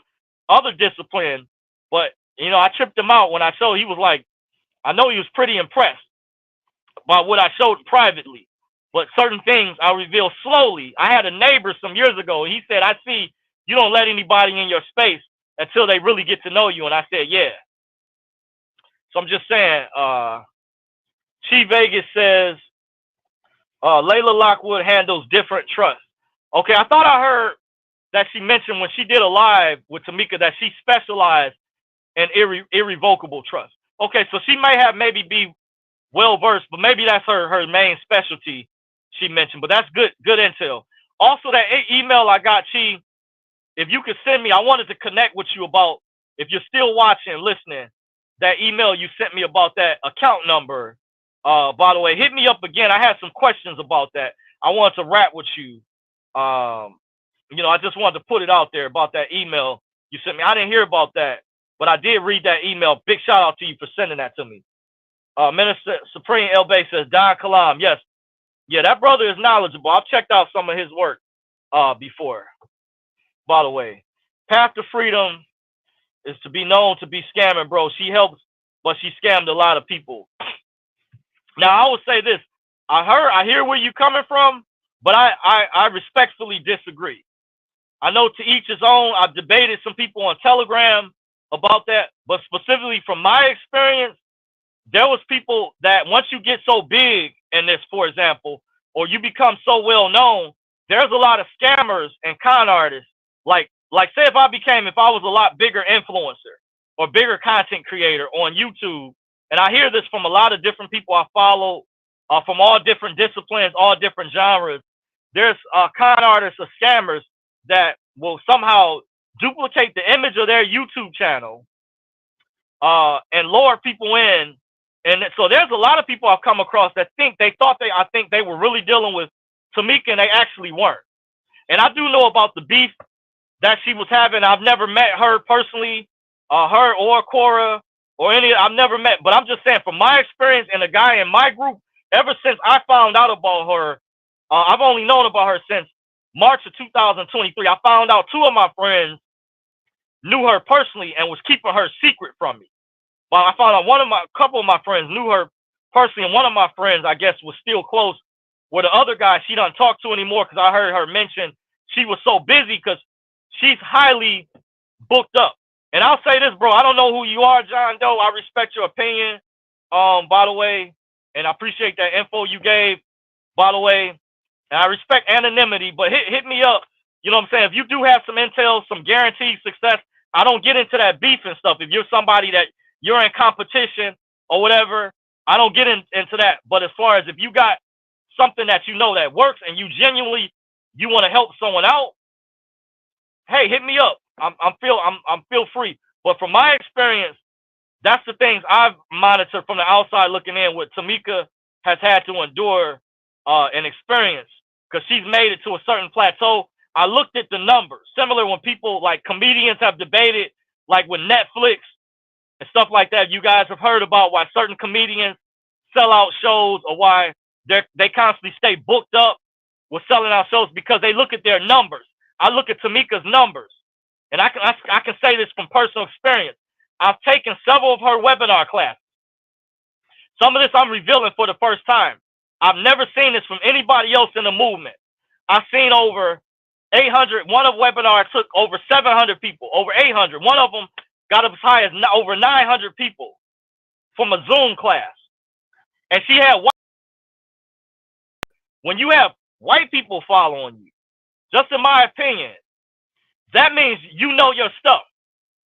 other discipline, but I tripped him out when I showed. He was like, I know he was pretty impressed by what I showed privately, but certain things I reveal slowly. I had a neighbor some years ago. He said, I see you don't let anybody in your space until they really get to know you. And I said, yeah. So I'm just saying, Chi Vegas says, Layla Lockwood handles different trusts. Okay, I thought I heard that she mentioned when she did a live with Tamika that she specialized in irrevocable trust. Okay, so she may have be well versed, but maybe that's her main specialty she mentioned. But that's good intel. Also, that email I got, Chi, if you could send me, I wanted to connect with you about, if you're still watching and listening, that email you sent me about that account number. By the way, hit me up again. I had some questions about that. I wanted to rap with you. I just wanted to put it out there about that email you sent me. I didn't hear about that, but I did read that email. Big shout out to you for sending that to me. Minister Supreme El Bay says, Don Kalam. Yes. Yeah, that brother is knowledgeable. I've checked out some of his work before. By the way, Path to Freedom is to be known to be scamming, bro. She helps, but she scammed a lot of people. Now, I will say this. I hear where you're coming from, but I respectfully disagree. I know to each his own. I've debated some people on Telegram about that, but specifically from my experience, there was people that once you get so big in this, for example, or you become so well known, there's a lot of scammers and con artists. Like say if I was a lot bigger influencer or bigger content creator on YouTube, and I hear this from a lot of different people I follow from all different disciplines, all different genres. There's con artists or scammers that will somehow duplicate the image of their YouTube channel and lure people in. And so there's a lot of people I've come across that I think they were really dealing with Tamika, and they actually weren't. And I do know about the beef that she was having. I've never met her personally, her or Cora or I've never met. But I'm just saying, from my experience and a guy in my group, ever since I found out about her, I've only known about her since March of 2023. I found out two of my friends knew her personally and was keeping her secret from me. But I found out a couple of my friends knew her personally, and one of my friends, I guess, was still close. Where the other guy she doesn't talk to anymore, because I heard her mention she was so busy because she's highly booked up. And I'll say this, bro. I don't know who you are, John Doe. I respect your opinion, by the way, and I appreciate that info you gave, by the way. And I respect anonymity, but hit me up. You know what I'm saying? If you do have some intel, some guaranteed success, I don't get into that beef and stuff. If you're somebody that you're in competition or whatever, I don't get into that. But as far as if you got something that you know that works and you genuinely you want to help someone out, hey, hit me up. I'm feel free. But from my experience, that's the things I've monitored from the outside looking in. What Tamika has had to endure and experience, because she's made it to a certain plateau. I looked at the numbers. Similar when people like comedians have debated, like with Netflix and stuff like that. You guys have heard about why certain comedians sell out shows, or why they constantly stay booked up with selling out shows, because they look at their numbers. I look at Tamika's numbers, and I can say this from personal experience. I've taken several of her webinar classes. Some of this I'm revealing for the first time. I've never seen this from anybody else in the movement. I've seen over 800. One of webinar took over 700 people, over 800. One of them got up as high as over 900 people from a Zoom class. And she had when you have white people following you, just in my opinion, that means you know your stuff.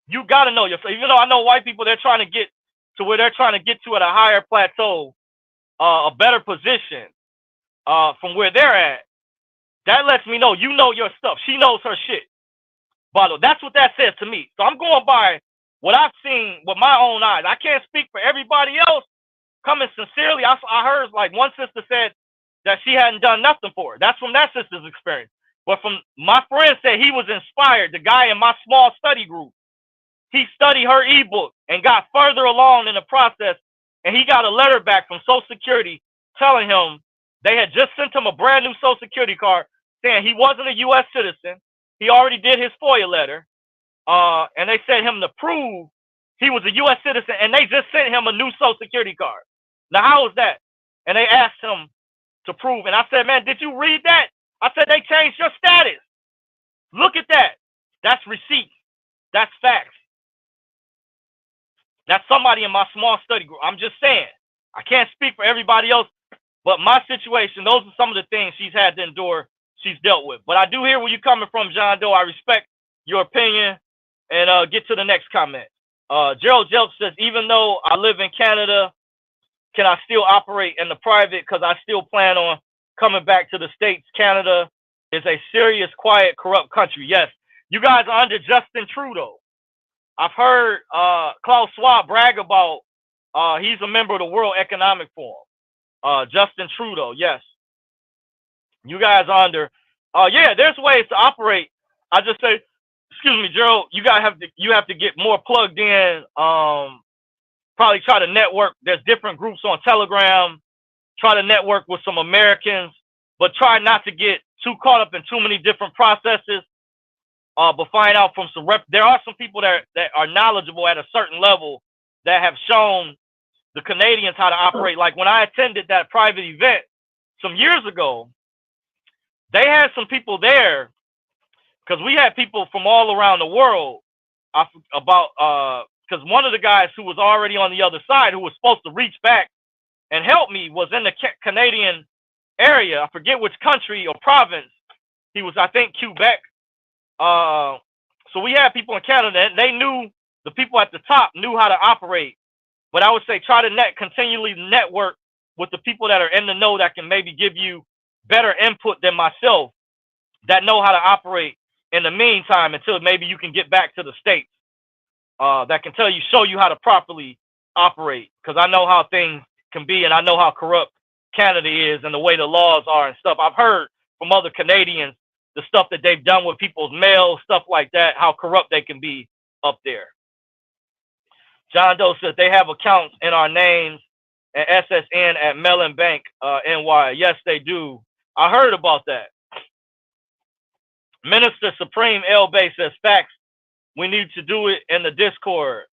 You got to know your stuff. Even though I know white people, they're trying to get to where they're trying to get to at a higher plateau, a better position from where they're at. That lets me know you know your stuff. She knows her shit. But that's what that says to me. So I'm going by what I've seen with my own eyes. I can't speak for everybody else. Coming sincerely, I heard like one sister said that she hadn't done nothing for her. That's from that sister's experience. But from my friend said he was inspired, the guy in my small study group, he studied her ebook and got further along in the process, and he got a letter back from Social Security telling him they had just sent him a brand new Social Security card saying he wasn't a U.S. citizen. He already did his FOIA letter, and they sent him to prove he was a U.S. citizen, and they just sent him a new Social Security card. Now, how is that? And they asked him to prove, and I said, man, did you read that? I said, they changed your status. Look at that. That's receipts. That's facts. That's somebody in my small study group. I'm just saying. I can't speak for everybody else, but my situation, those are some of the things she's had to endure, she's dealt with. But I do hear where you're coming from, John Doe. I respect your opinion, and get to the next comment. Gerald Jelch says, even though I live in Canada, can I still operate in the private? Because I still plan on coming back to the States. Canada is a serious, quiet, corrupt country. Yes, you guys are under Justin Trudeau. I've heard Klaus Schwab brag about he's a member of the World Economic Forum. Justin Trudeau, yes. You guys are under. Yeah, there's ways to operate. I just say, excuse me, Gerald, you have to get more plugged in. Probably try to network. There's different groups on Telegram. Try to network with some Americans, but try not to get too caught up in too many different processes. But find out from some there are some people that are knowledgeable at a certain level that have shown the Canadians how to operate. Like when I attended that private event some years ago, they had some people there because we had people from all around the world because one of the guys who was already on the other side, who was supposed to reach back and help me, was in the Canadian area. I forget which country or province. He was, I think, Quebec. So we had people in Canada, and they knew, the people at the top knew how to operate. But I would say try to continually network with the people that are in the know that can maybe give you better input than myself, that know how to operate in the meantime until maybe you can get back to the States. That can show you how to properly operate, because I know how things can be, and I know how corrupt Canada is and the way the laws are and stuff. I've heard from other Canadians the stuff that they've done with people's mail, stuff like that, how corrupt they can be up there. John Doe says they have accounts in our names and SSN at Mellon Bank, NY. Yes, they do. I heard about that. Minister Supreme L Bay says facts. We need to do it in the Discord.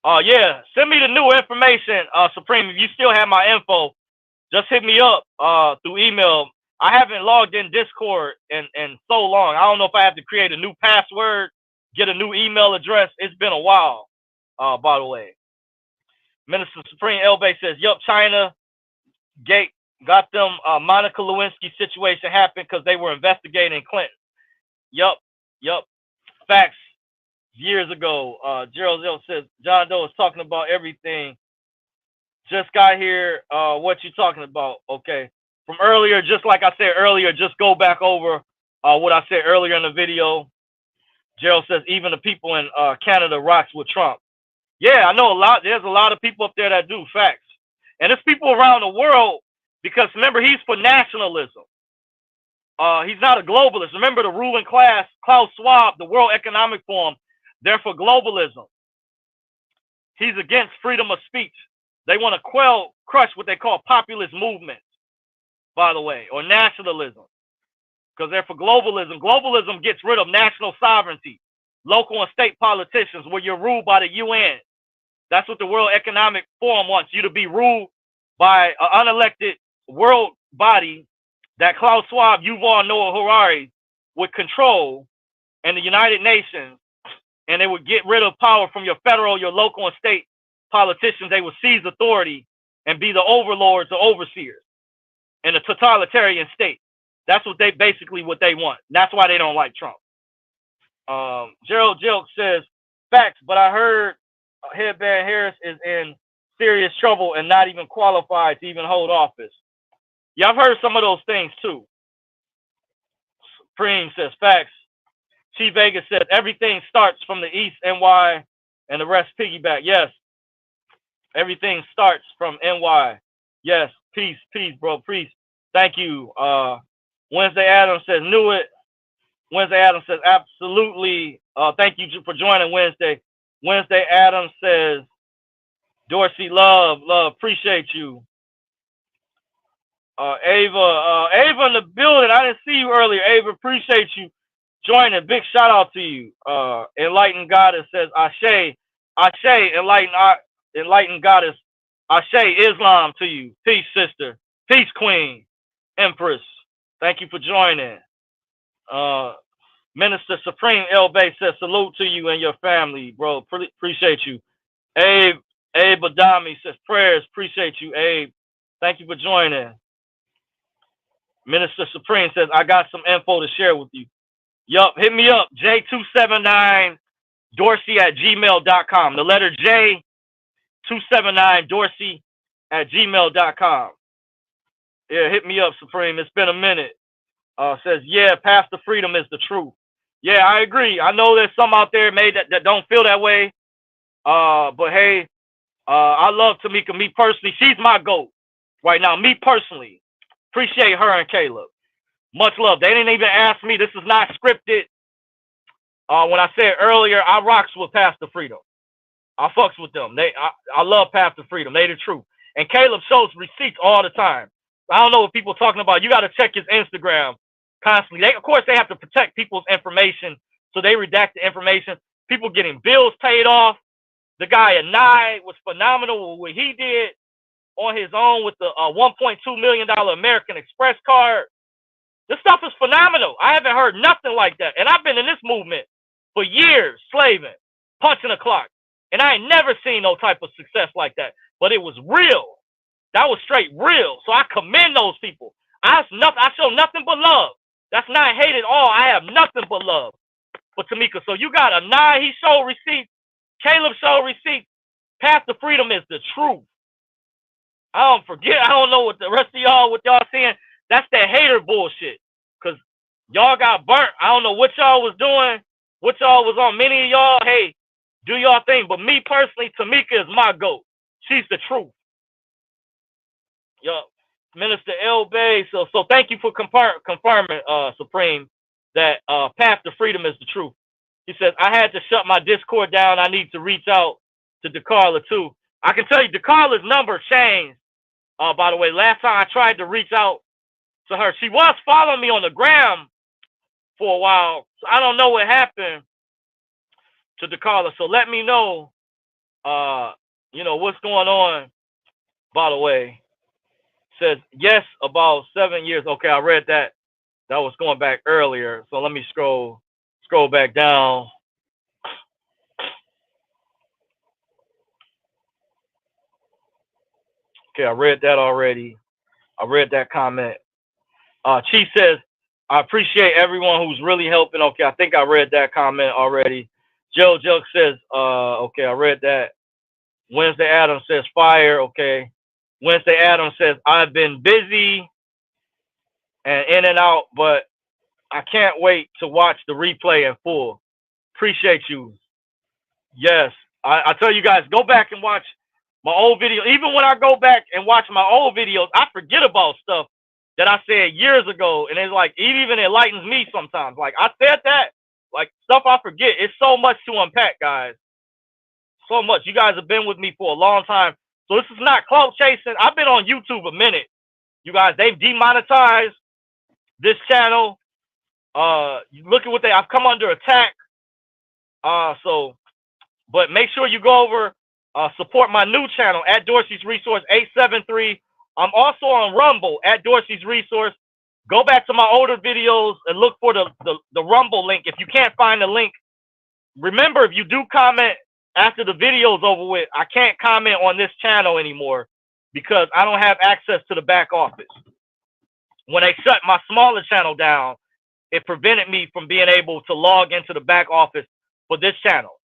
Yeah, send me the new information, Supreme. If you still have my info, just hit me up through email. I haven't logged in Discord in so long. I don't know if I have to create a new password, get a new email address. It's been a while, by the way. Minister Supreme El Bay says, yup, China Gate got them Monica Lewinsky situation happened because they were investigating Clinton. Yup. Facts. Years ago, Gerald Zell says, John Doe is talking about everything. Just got here. What you talking about? Okay. From earlier, just like I said earlier, just go back over what I said earlier in the video. Gerald says, even the people in Canada rocks with Trump. Yeah, I know a lot. There's a lot of people up there that do. Facts. And there's people around the world, because remember, he's for nationalism. He's not a globalist. Remember, the ruling class, Klaus Schwab, the World Economic Forum, they're for globalism. He's against freedom of speech. They want to crush what they call populist movements, by the way, or nationalism, because they're for globalism. Globalism gets rid of national sovereignty, local and state politicians, where you're ruled by the UN. That's what the World Economic Forum wants, you to be ruled by an unelected world body that Klaus Schwab, Yuval Noah Harari would control, and the United Nations, and they would get rid of power from your federal, your local, and state politicians. They would seize authority and be the overlords or overseers in a totalitarian state. That's what they want. That's why they don't like Trump. Gerald Jelk says, facts, but I heard Headband Harris is in serious trouble and not even qualified to even hold office. Yeah, I've heard some of those things too. Supreme says, facts. Chief Vegas says, everything starts from the East, NY, and the rest piggyback. Yes. Everything starts from NY. Yes. Peace, bro. Peace. Thank you. Wednesday Adams says, knew it. Wednesday Adams says, absolutely. Thank you for joining Wednesday. Wednesday Adams says, Dorsey, love, appreciate you. Ava in the building. I didn't see you earlier. Ava, appreciate you joining. Big shout out to you. Enlightened Goddess says, Ashe, enlightened Goddess, Ashe, Islam to you. Peace, sister. Peace, Queen, Empress. Thank you for joining. Minister Supreme El Bay says, salute to you and your family, bro. Appreciate you. Abe Adami says, prayers. Appreciate you, Abe. Thank you for joining. Minister Supreme says, I got some info to share with you. Yup, hit me up, j279dorsey@gmail.com. The letter J, 279dorsey@gmail.com. Yeah, hit me up, Supreme. It's been a minute. Says, yeah, Pastor Freedom is the truth. Yeah, I agree. I know there's some out there that don't feel that way. But hey, I love Tamika, me personally. She's my GOAT right now, me personally. Appreciate her and Caleb. Much love. They didn't even ask me. This is not scripted. When I said earlier, I rocks with Pastor Freedom. I fucks with them. I love Pastor Freedom. They the truth. And Caleb shows receipts all the time. I don't know what people talking about. You got to check his Instagram constantly. Of course, they have to protect people's information, so they redact the information. People getting bills paid off. The guy at Nye was phenomenal with what he did on his own with the $1.2 million American Express card. This stuff is phenomenal. I haven't heard nothing like that. And I've been in this movement for years, slaving, punching a clock. And I ain't never seen no type of success like that. But it was real. That was straight real. So I commend those people. I show nothing but love. That's not hate at all. I have nothing but love for Tamika. So you got a Nye, he showed receipts. Caleb showed receipts. Path to Freedom is the truth. I don't forget. I don't know what the rest of y'all, what y'all saying. That's that hater bullshit. Because y'all got burnt. I don't know what y'all was doing. What y'all was on. Many of y'all, hey, do y'all thing. But me personally, Tamika is my GOAT. She's the truth. Yo, Minister L. Bay. So thank you for confirming, Supreme, that Path to Freedom is the truth. He says, I had to shut my Discord down. I need to reach out to DeCarla too. I can tell you DeCarla's number changed. By the way, last time I tried to reach out to her, she was following me on the gram for a while. So I don't know what happened to DeCarla. So let me know, what's going on. By the way, says yes, about 7 years. Okay, I read that. That was going back earlier. So let me scroll back down. Okay, I read that already. I read that comment. Chief says, I appreciate everyone who's really helping. Okay, I think I read that comment already. Joe Jug says, okay, I read that. Wednesday Adams says, fire. Okay. Wednesday Adams says, I've been busy and in and out, but I can't wait to watch the replay in full. Appreciate you. Yes, I tell you guys, go back and watch my old video. Even when I go back and watch my old videos, I forget about stuff that I said years ago. And it's like, it even enlightens me sometimes. Like, I said that, like, stuff I forget. It's so much to unpack, guys. So much. You guys have been with me for a long time. So this is not clout chasing. I've been on YouTube a minute. You guys, they've demonetized this channel. Look at what I've come under attack. But make sure you go over, support my new channel at Dorsey's Resource 873. I'm also on Rumble at Dorsey's Resource. Go back to my older videos and look for the Rumble link. If you can't find the link, remember, if you do comment after the video's over with, I can't comment on this channel anymore because I don't have access to the back office. When they shut my smaller channel down, it prevented me from being able to log into the back office for this channel.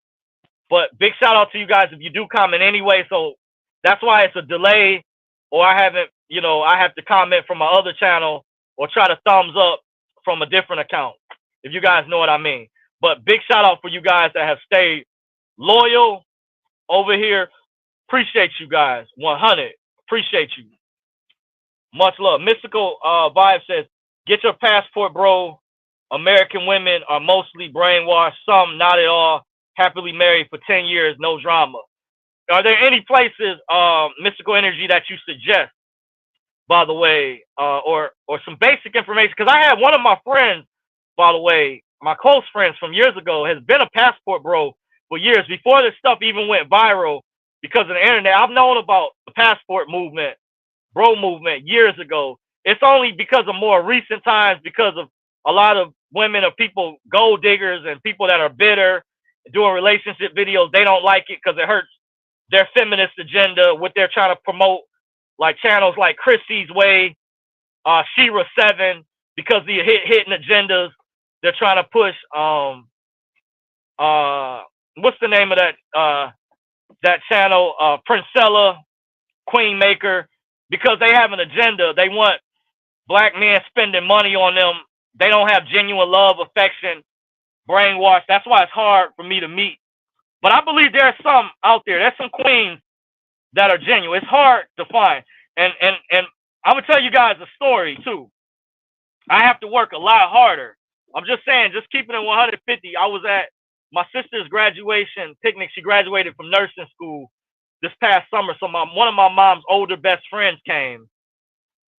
But big shout out to you guys if you do comment anyway. So that's why it's a delay, or I haven't, I have to comment from my other channel or try to thumbs up from a different account, if you guys know what I mean. But big shout out for you guys that have stayed loyal over here. Appreciate you guys. 100. Appreciate you. Much love. Mystical Vibe says, get your passport, bro. American women are mostly brainwashed. Some not at all. happily married for 10 years, no drama. Are there any places, mystical energy, that you suggest, by the way, or some basic information? Because I had one of my friends, by the way, my close friends from years ago, has been a passport bro for years before this stuff even went viral because of the internet. I've known about the passport movement, bro movement, years ago. It's only because of more recent times, because of a lot of women or people, gold diggers and people that are bitter, doing relationship videos. They don't like it because it hurts their feminist agenda, what they're trying to promote, like channels like Chrissy's Way, Shira 7, because the hidden agendas they're trying to push. What's the name of that channel? Princella, Queen Maker, because they have an agenda. They want black men spending money on them. They don't have genuine love, affection, brainwash. That's why it's hard for me to meet. But I believe there's some out there. There's some queens that are genuine. It's hard to find. And I'm gonna tell you guys a story too. I have to work a lot harder. I'm just saying, just keeping it 150. I was at my sister's graduation picnic. She graduated from nursing school this past summer. So one of my mom's older best friends came.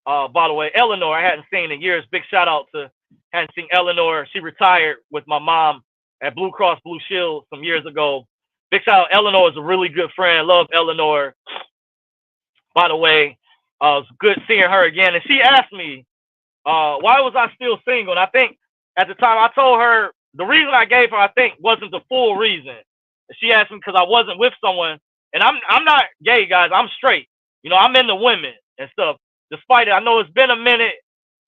By the way, Eleanor, I hadn't seen in years. Big shout out to, hadn't seen Eleanor. She retired with my mom at Blue Cross Blue Shield some years ago. Big shout out. Eleanor is a really good friend. Love Eleanor. By the way, it was good seeing her again. And she asked me, why was I still single? And I think at the time I told her the reason I gave her, I think, wasn't the full reason. She asked me because I wasn't with someone. And I'm not gay, guys. I'm straight. You know, I'm into women and stuff. Despite it, I know it's been a minute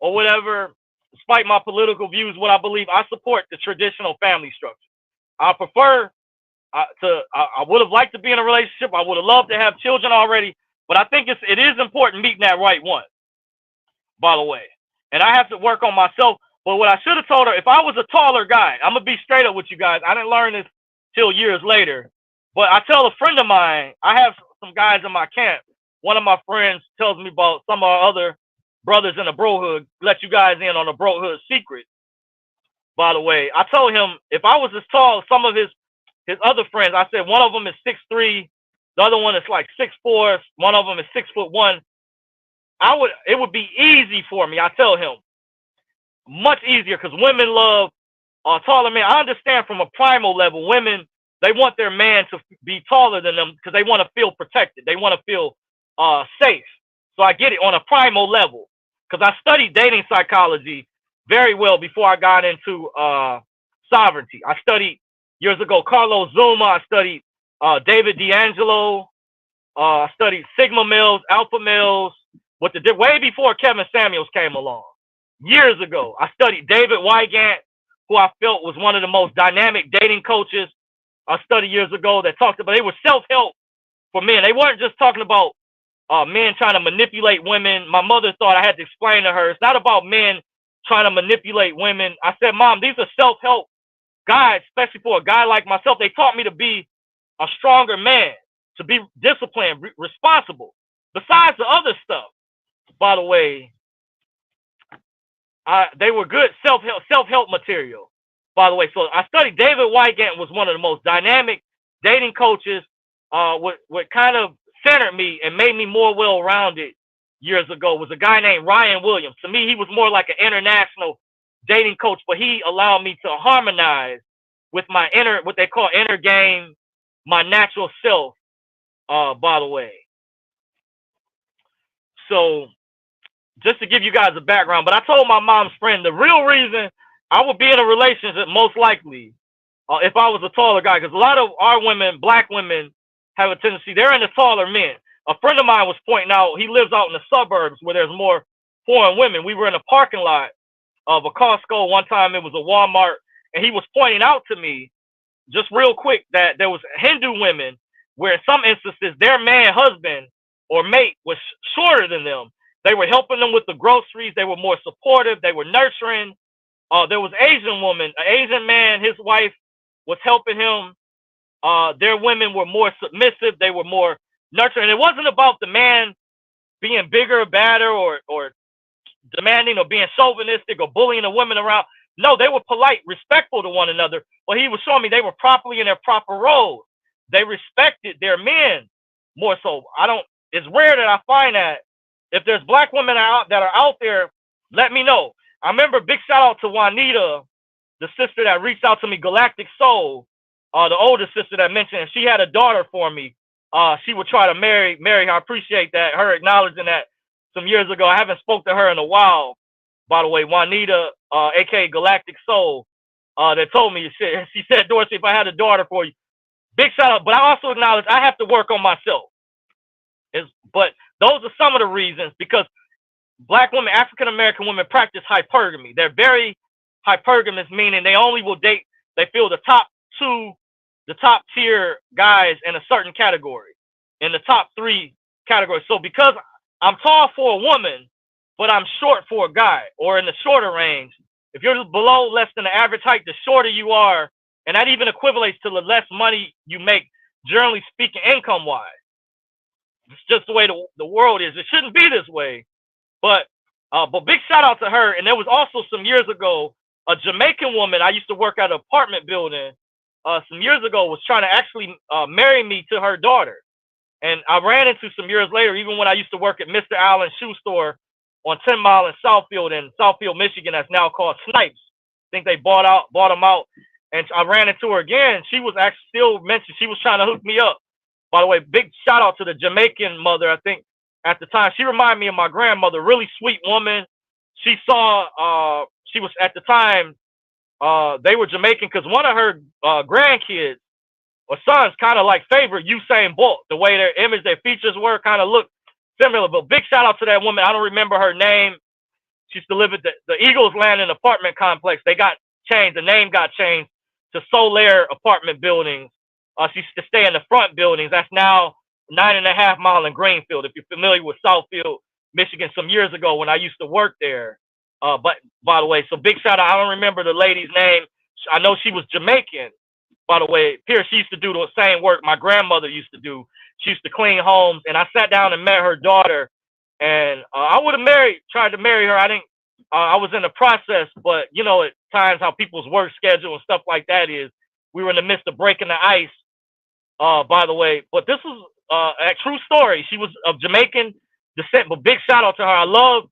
or whatever. Despite my political views, what I believe, I support the traditional family structure. I prefer I would have liked to be in a relationship. I would have loved to have children already. But I think it is important meeting that right one, by the way. And I have to work on myself. But what I should have told her, if I was a taller guy, I'm going to be straight up with you guys. I didn't learn this till years later. But I tell a friend of mine, I have some guys in my camp. One of my friends tells me about some of our other brothers in the brohood. Let you guys in on the brohood secret, by the way. I told him if I was as tall as some of his other friends, I said one of them is 6'3", the other one is like 6'4", one of them is 6'1". It would be easy for me. I tell him, much easier, because women love taller men. I understand from a primal level, women, they want their man to be taller than them because they want to feel protected. They want to feel safe. So I get it on a primal level, because I studied dating psychology very well before I got into sovereignty. I studied years ago Carlos Zuma. I studied David D'Angelo. I studied Sigma males, alpha males, way before Kevin Samuels came along. Years ago, I studied David Wygant, who I felt was one of the most dynamic dating coaches. I studied years ago that talked about, they were self-help for men. They weren't just talking about men trying to manipulate women. My mother thought I had to explain to her, it's not about men trying to manipulate women. I said, Mom, these are self-help guys, especially for a guy like myself. They taught me to be a stronger man, to be disciplined, responsible. Besides the other stuff, by the way, they were good self-help material, by the way. So I studied David Wygant, was one of the most dynamic dating coaches. What kind of centered me and made me more well-rounded years ago was a guy named Ryan Williams. To me, he was more like an international dating coach, but he allowed me to harmonize with my what they call inner game, my natural self, by the way. So just to give you guys a background, but I told my mom's friend the real reason I would be in a relationship, most likely, if I was a taller guy, because a lot of our women, black women, have a tendency, they're into taller men. A friend of mine was pointing out, he lives out in the suburbs where there's more foreign women. We were in a parking lot of a Costco one time, it was a Walmart, and he was pointing out to me, just real quick, that there was Hindu women where in some instances their man, husband, or mate was shorter than them. They were helping them with the groceries. They were more supportive. They were nurturing. There was Asian woman, an Asian man, his wife was helping him. Their women were more submissive. They were more nurturing. It wasn't about the man being bigger or badder or demanding or being chauvinistic or bullying the women around. No, they were polite, respectful to one another, but he was showing me they were properly in their proper roles. They respected their men more so. I don't. It's rare that I find that. If there's black women out that are out there, let me know. I remember big shout out to Juanita, the sister that reached out to me, Galactic Soul, the older sister that mentioned she had a daughter for me. She would try to marry her. I appreciate that, her acknowledging that some years ago. I haven't spoke to her in a while, by the way. Juanita, aka Galactic Soul, that told me, she said, Dorsey, if I had a daughter for you, big shout out. But I also acknowledge I have to work on myself. But those are some of the reasons, because black women, African American women, practice hypergamy. They're very hypergamous, meaning they only will date, they feel the top tier guys in a certain category, in the top 3 categories. So because I'm tall for a woman, but I'm short for a guy, or in the shorter range, if you're below less than the average height, the shorter you are, and that even equivalates to the less money you make, generally speaking, income-wise. It's just the way the world is. It shouldn't be this way. But big shout out to her. And there was also some years ago, a Jamaican woman I used to work at an apartment building some years ago was trying to actually marry me to her daughter. And I ran into some years later, even when I used to work at Mr. Allen's shoe store on 10 Mile in Southfield, Michigan, that's now called Snipes. I think they bought them out. And I ran into her again. She was actually still mentioned, she was trying to hook me up. By the way, big shout out to the Jamaican mother, I think, at the time. She reminded me of my grandmother, really sweet woman. She saw, she was at the time, they were Jamaican because one of her grandkids or sons kind of like favored Usain Bolt. The way their image, their features were kind of looked similar. But big shout out to that woman. I don't remember her name. She used to live at the Eagles Landing apartment complex. They got changed. The name got changed to Solaire apartment buildings. She used to stay in the front buildings. That's now 9.5 Mile in Greenfield. If you're familiar with Southfield, Michigan, some years ago when I used to work there. But by the way, so big shout out. I don't remember the lady's name. I know she was Jamaican. By the way, Pierce, she used to do the same work my grandmother used to do. She used to clean homes, and I sat down and met her daughter. And I would have tried to marry her. I didn't. I was in the process, but you know, at times how people's work schedule and stuff like that is. We were in the midst of breaking the ice. By the way, but this was a true story. She was of Jamaican descent, but big shout out to her. I love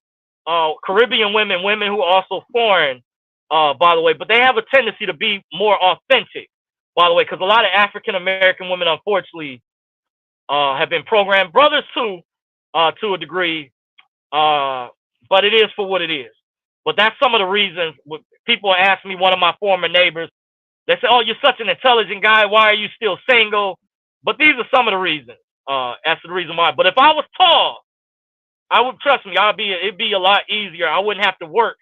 Caribbean women who are also foreign, by the way, but they have a tendency to be more authentic, by the way, because a lot of African American women, unfortunately, have been programmed. Brothers too, to a degree, but it is for what it is. But that's some of the reasons. People ask me, one of my former neighbors, they say, "Oh, you're such an intelligent guy. Why are you still single?" But these are some of the reasons. That's the reason why. But if I was tall, I would, trust me, it'd be a lot easier. I wouldn't have to work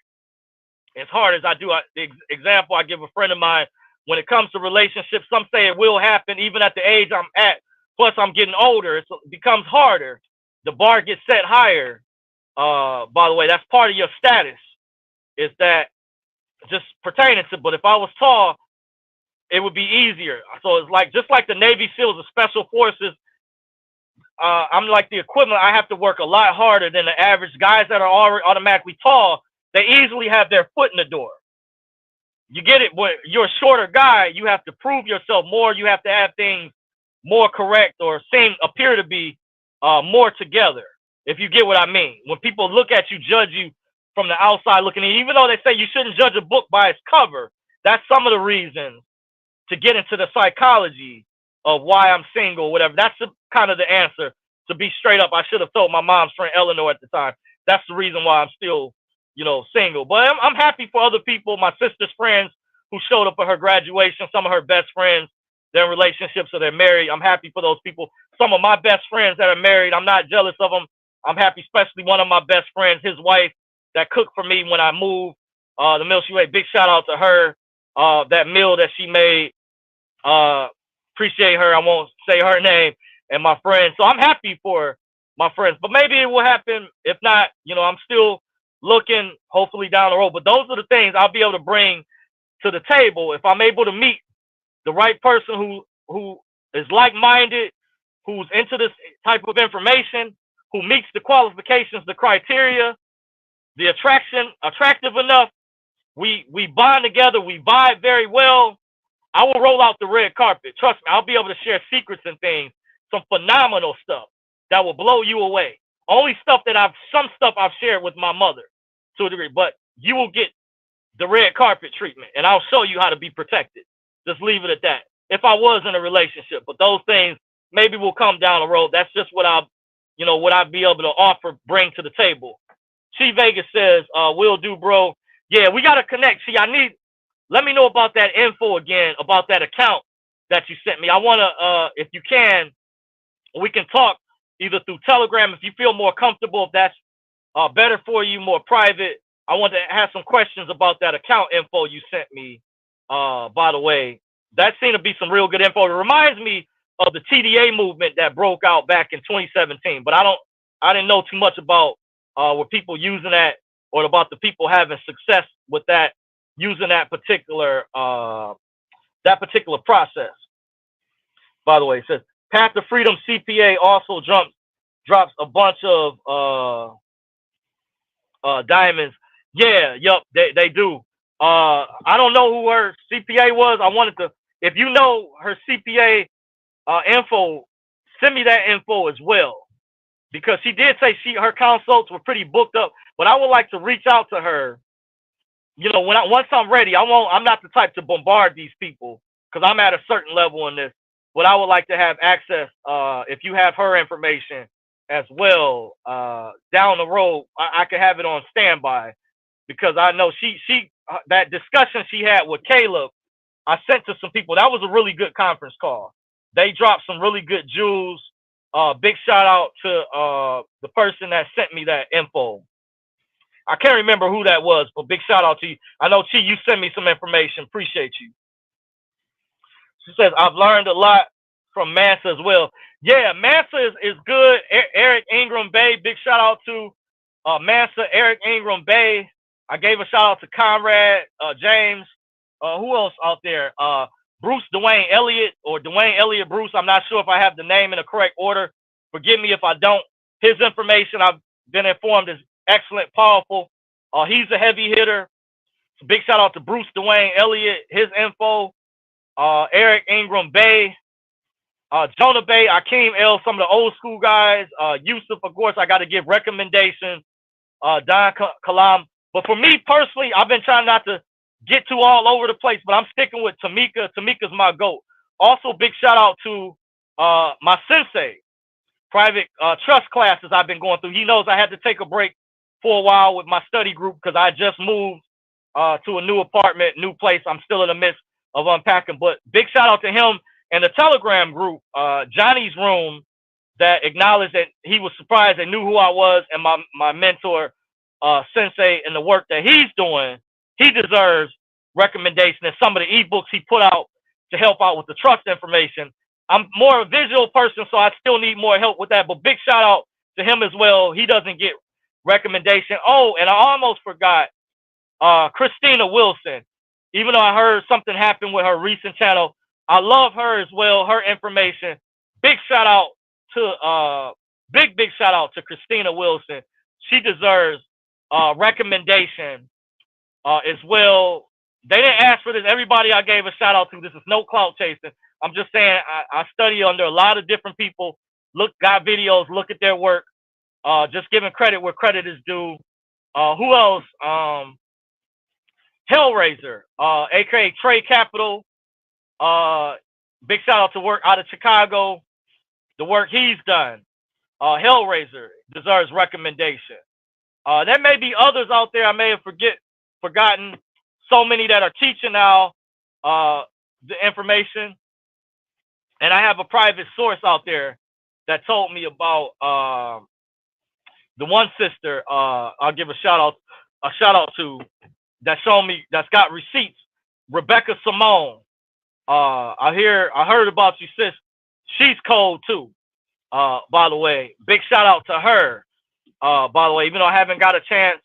as hard as I do. The example I give a friend of mine, when it comes to relationships, some say it will happen even at the age I'm at. Plus, I'm getting older. It becomes harder. The bar gets set higher. By the way, that's part of your status. Is that just pertaining to? But if I was tall, it would be easier. So it's like, just like the Navy SEALs or Special Forces, I'm like the equivalent. I have to work a lot harder than the average guys that are already automatically tall. They easily have their foot in the door. You get it? When you're a shorter guy, you have to prove yourself more. You have to have things more correct or appear to be more together, if you get what I mean. When people look at you, judge you from the outside looking in, even though they say you shouldn't judge a book by its cover, that's some of the reasons to get into the psychology of why I'm single, whatever. That's kind of the answer. To be straight up, I should have told my mom's friend Eleanor at the time. That's the reason why I'm still, single. But I'm happy for other people, my sister's friends who showed up at her graduation, some of her best friends, they're in relationships or they're married. I'm happy for those people. Some of my best friends that are married, I'm not jealous of them. I'm happy, especially one of my best friends, his wife, that cooked for me when I moved. The meal she made, big shout out to her. That meal that she made, appreciate her. I won't say her name, and my friends. So I'm happy for my friends, but maybe it will happen. If not, I'm still looking, hopefully down the road. But those are the things I'll be able to bring to the table if I'm able to meet the right person who is like-minded, who's into this type of information, who meets the qualifications, the criteria, the attractive enough, We bond together. We vibe very well. I will roll out the red carpet. Trust me, I'll be able to share secrets and things, some phenomenal stuff that will blow you away. Only stuff that some stuff I've shared with my mother to a degree, but you will get the red carpet treatment, and I'll show you how to be protected. Just leave it at that. If I was in a relationship, but those things maybe will come down the road. That's just what what I'd be able to offer, bring to the table. Chi Vegas says, will do, bro. Yeah, we got to connect. See, let me know about that info again, about that account that you sent me. I want to, if you can, we can talk either through Telegram if you feel more comfortable, if that's better for you, more private. I want to have some questions about that account info you sent me, by the way. That seemed to be some real good info. It reminds me of the TDA movement that broke out back in 2017, but I didn't know too much about were people using that or about the people having success with that, using that particular process. By the way, it says Path to Freedom CPA also drops a bunch of diamonds. Yeah, yup, they do. I don't know who her CPA was. I wanted to, if you know her CPA info, send me that info as well, because she did say her consults were pretty booked up. But I would like to reach out to her. Once I'm ready. I'm not the type to bombard these people because I'm at a certain level in this. But I would like to have access. If you have her information as well, down the road, I could have it on standby, because I know that discussion she had with Caleb, I sent to some people. That was a really good conference call. They dropped some really good jewels. Big shout out to the person that sent me that info. I can't remember who that was, but big shout out to you. I know, Chi, you sent me some information. Appreciate you. She says, I've learned a lot from Mansa as well. Yeah, Mansa is good. Eric Ingram Bay, big shout out to Mansa, Eric Ingram Bay. I gave a shout out to Conrad, James. Who else out there? Bruce Dwayne Elliott, or Dwayne Elliott Bruce. I'm not sure if I have the name in the correct order. Forgive me if I don't. His information, I've been informed, is excellent, powerful. He's a heavy hitter. So big shout out to Bruce Dwayne Elliott, his info. Eric Ingram Bay, Jonah Bay, Akeem L, some of the old school guys. Yusuf, of course, I got to give recommendations. Don Kalam. But for me personally, I've been trying not to get too all over the place, but I'm sticking with Tamika. Tamika's my GOAT. Also, big shout out to my sensei, private trust classes I've been going through. He knows I had to take a break for a while with my study group because I just moved to a new apartment, new place. I'm still in the midst of unpacking, but big shout out to him and the Telegram group, Johnny's Room, that acknowledged that he was surprised they knew who I was, and my mentor, sensei, and the work that he's doing. He deserves recommendation, and some of the ebooks he put out to help out with the trust information. I'm more a visual person, so I still need more help with that, but big shout out to him as well. He doesn't get recommendation. Oh, and I almost forgot Christina Wilson. Even though I heard something happen with her recent channel, I love her as well, her information. Big shout out to big shout out to Christina Wilson. She deserves recommendation as well. They didn't ask for this. Everybody I gave a shout out to. This is no clout chasing. I'm just saying I study under a lot of different people. Got videos, look at their work. Just giving credit where credit is due. Who else? Hellraiser, aka Trade Capital. Big shout out to work out of Chicago. The work he's done. Hellraiser deserves recommendation. There may be others out there I may have forgotten. So many that are teaching now the information. And I have a private source out there that told me about the one sister I'll give a shout out to, that showed me, that's got receipts. Rebecca Simone. I heard about you, sis. She's cold too. By the way, big shout out to her. By the way, even though I haven't got a chance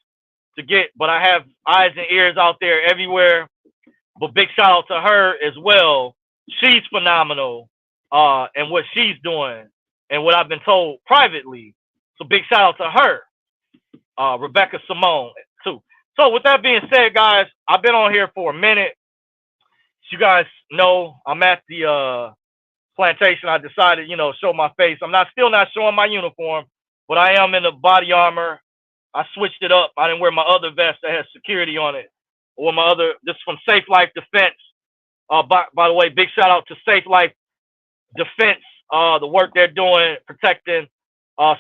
to get, but I have eyes and ears out there everywhere. But big shout out to her as well. She's phenomenal, and what she's doing, and what I've been told privately. So big shout out to her, Rebecca Simone too. So with that being said, guys, I've been on here for a minute. As you guys know, I'm at the plantation. I decided, show my face. Still not showing my uniform, but I am in the body armor. I switched it up. I didn't wear my other vest that has security on it. Or my other, this is from Safe Life Defense. By the way, big shout out to Safe Life Defense, the work they're doing, protecting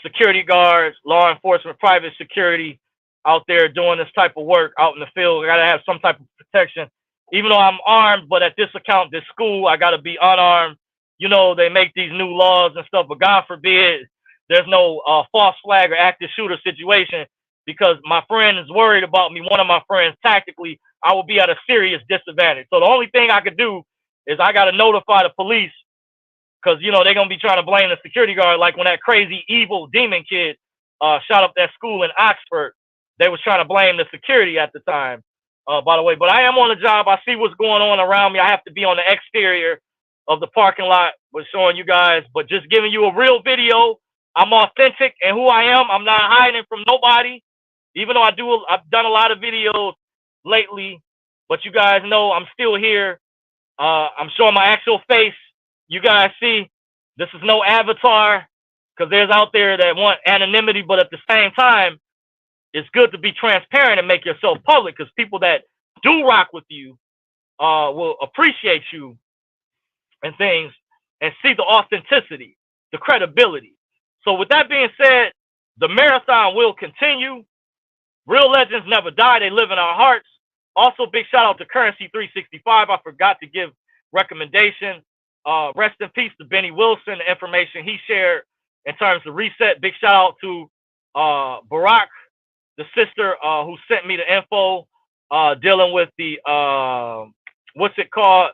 security guards, law enforcement, private security out there doing this type of work out in the field. I gotta have some type of protection. Even though I'm armed, but at this account, this school, I gotta be unarmed. They make these new laws and stuff, but God forbid there's no false flag or active shooter situation because my friend is worried about me. One of my friends, tactically, I will be at a serious disadvantage. So the only thing I could do is I got to notify the police because, they're going to be trying to blame the security guard. Like when that crazy, evil demon kid shot up that school in Oxford, they was trying to blame the security at the time, by the way. But I am on the job. I see what's going on around me. I have to be on the exterior of the parking lot with showing you guys, but just giving you a real video. I'm authentic and who I am. I'm not hiding from nobody, even though I've done a lot of videos lately, but you guys know I'm still here. I'm showing my actual face. You guys see, this is no avatar because there's out there that want anonymity, but at the same time, it's good to be transparent and make yourself public because people that do rock with you will appreciate you and things and see the authenticity, the credibility. So with that being said, the marathon will continue. Real legends never die. They live in our hearts. Also, big shout out to Currency 365. I forgot to give recommendation. Rest in peace to Benny Wilson, the information he shared in terms of reset. Big shout out to Barack, the sister who sent me the info dealing with the, what's it called?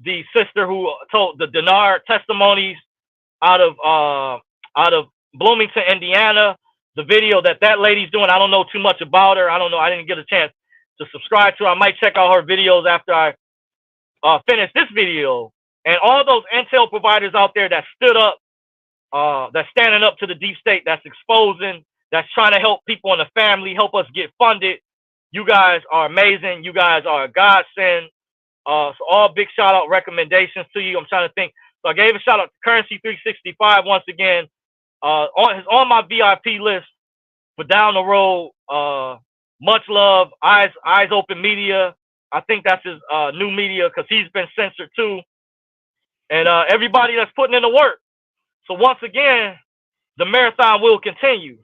The sister who told the dinar testimonies out of Bloomington, Indiana. The video that lady's doing, I don't know too much about her. I don't know. I didn't get a chance to subscribe to her. I might check out her videos after I finish this video. And all those intel providers out there that stood up, that's standing up to the deep state, that's exposing, that's trying to help people in the family, help us get funded. You guys are amazing. You guys are a godsend. So all big shout out recommendations to you. I'm trying to think. So I gave a shout out to Currency 365 once again. On my VIP list for down the road. Much love, Eyes Open Media. I think that's his new media because he's been censored too. And everybody that's putting in the work. So once again, the marathon will continue.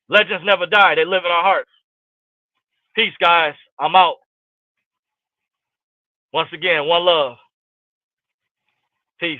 Legends never die. They live in our hearts. Peace, guys. I'm out. Once again, one love. Peace.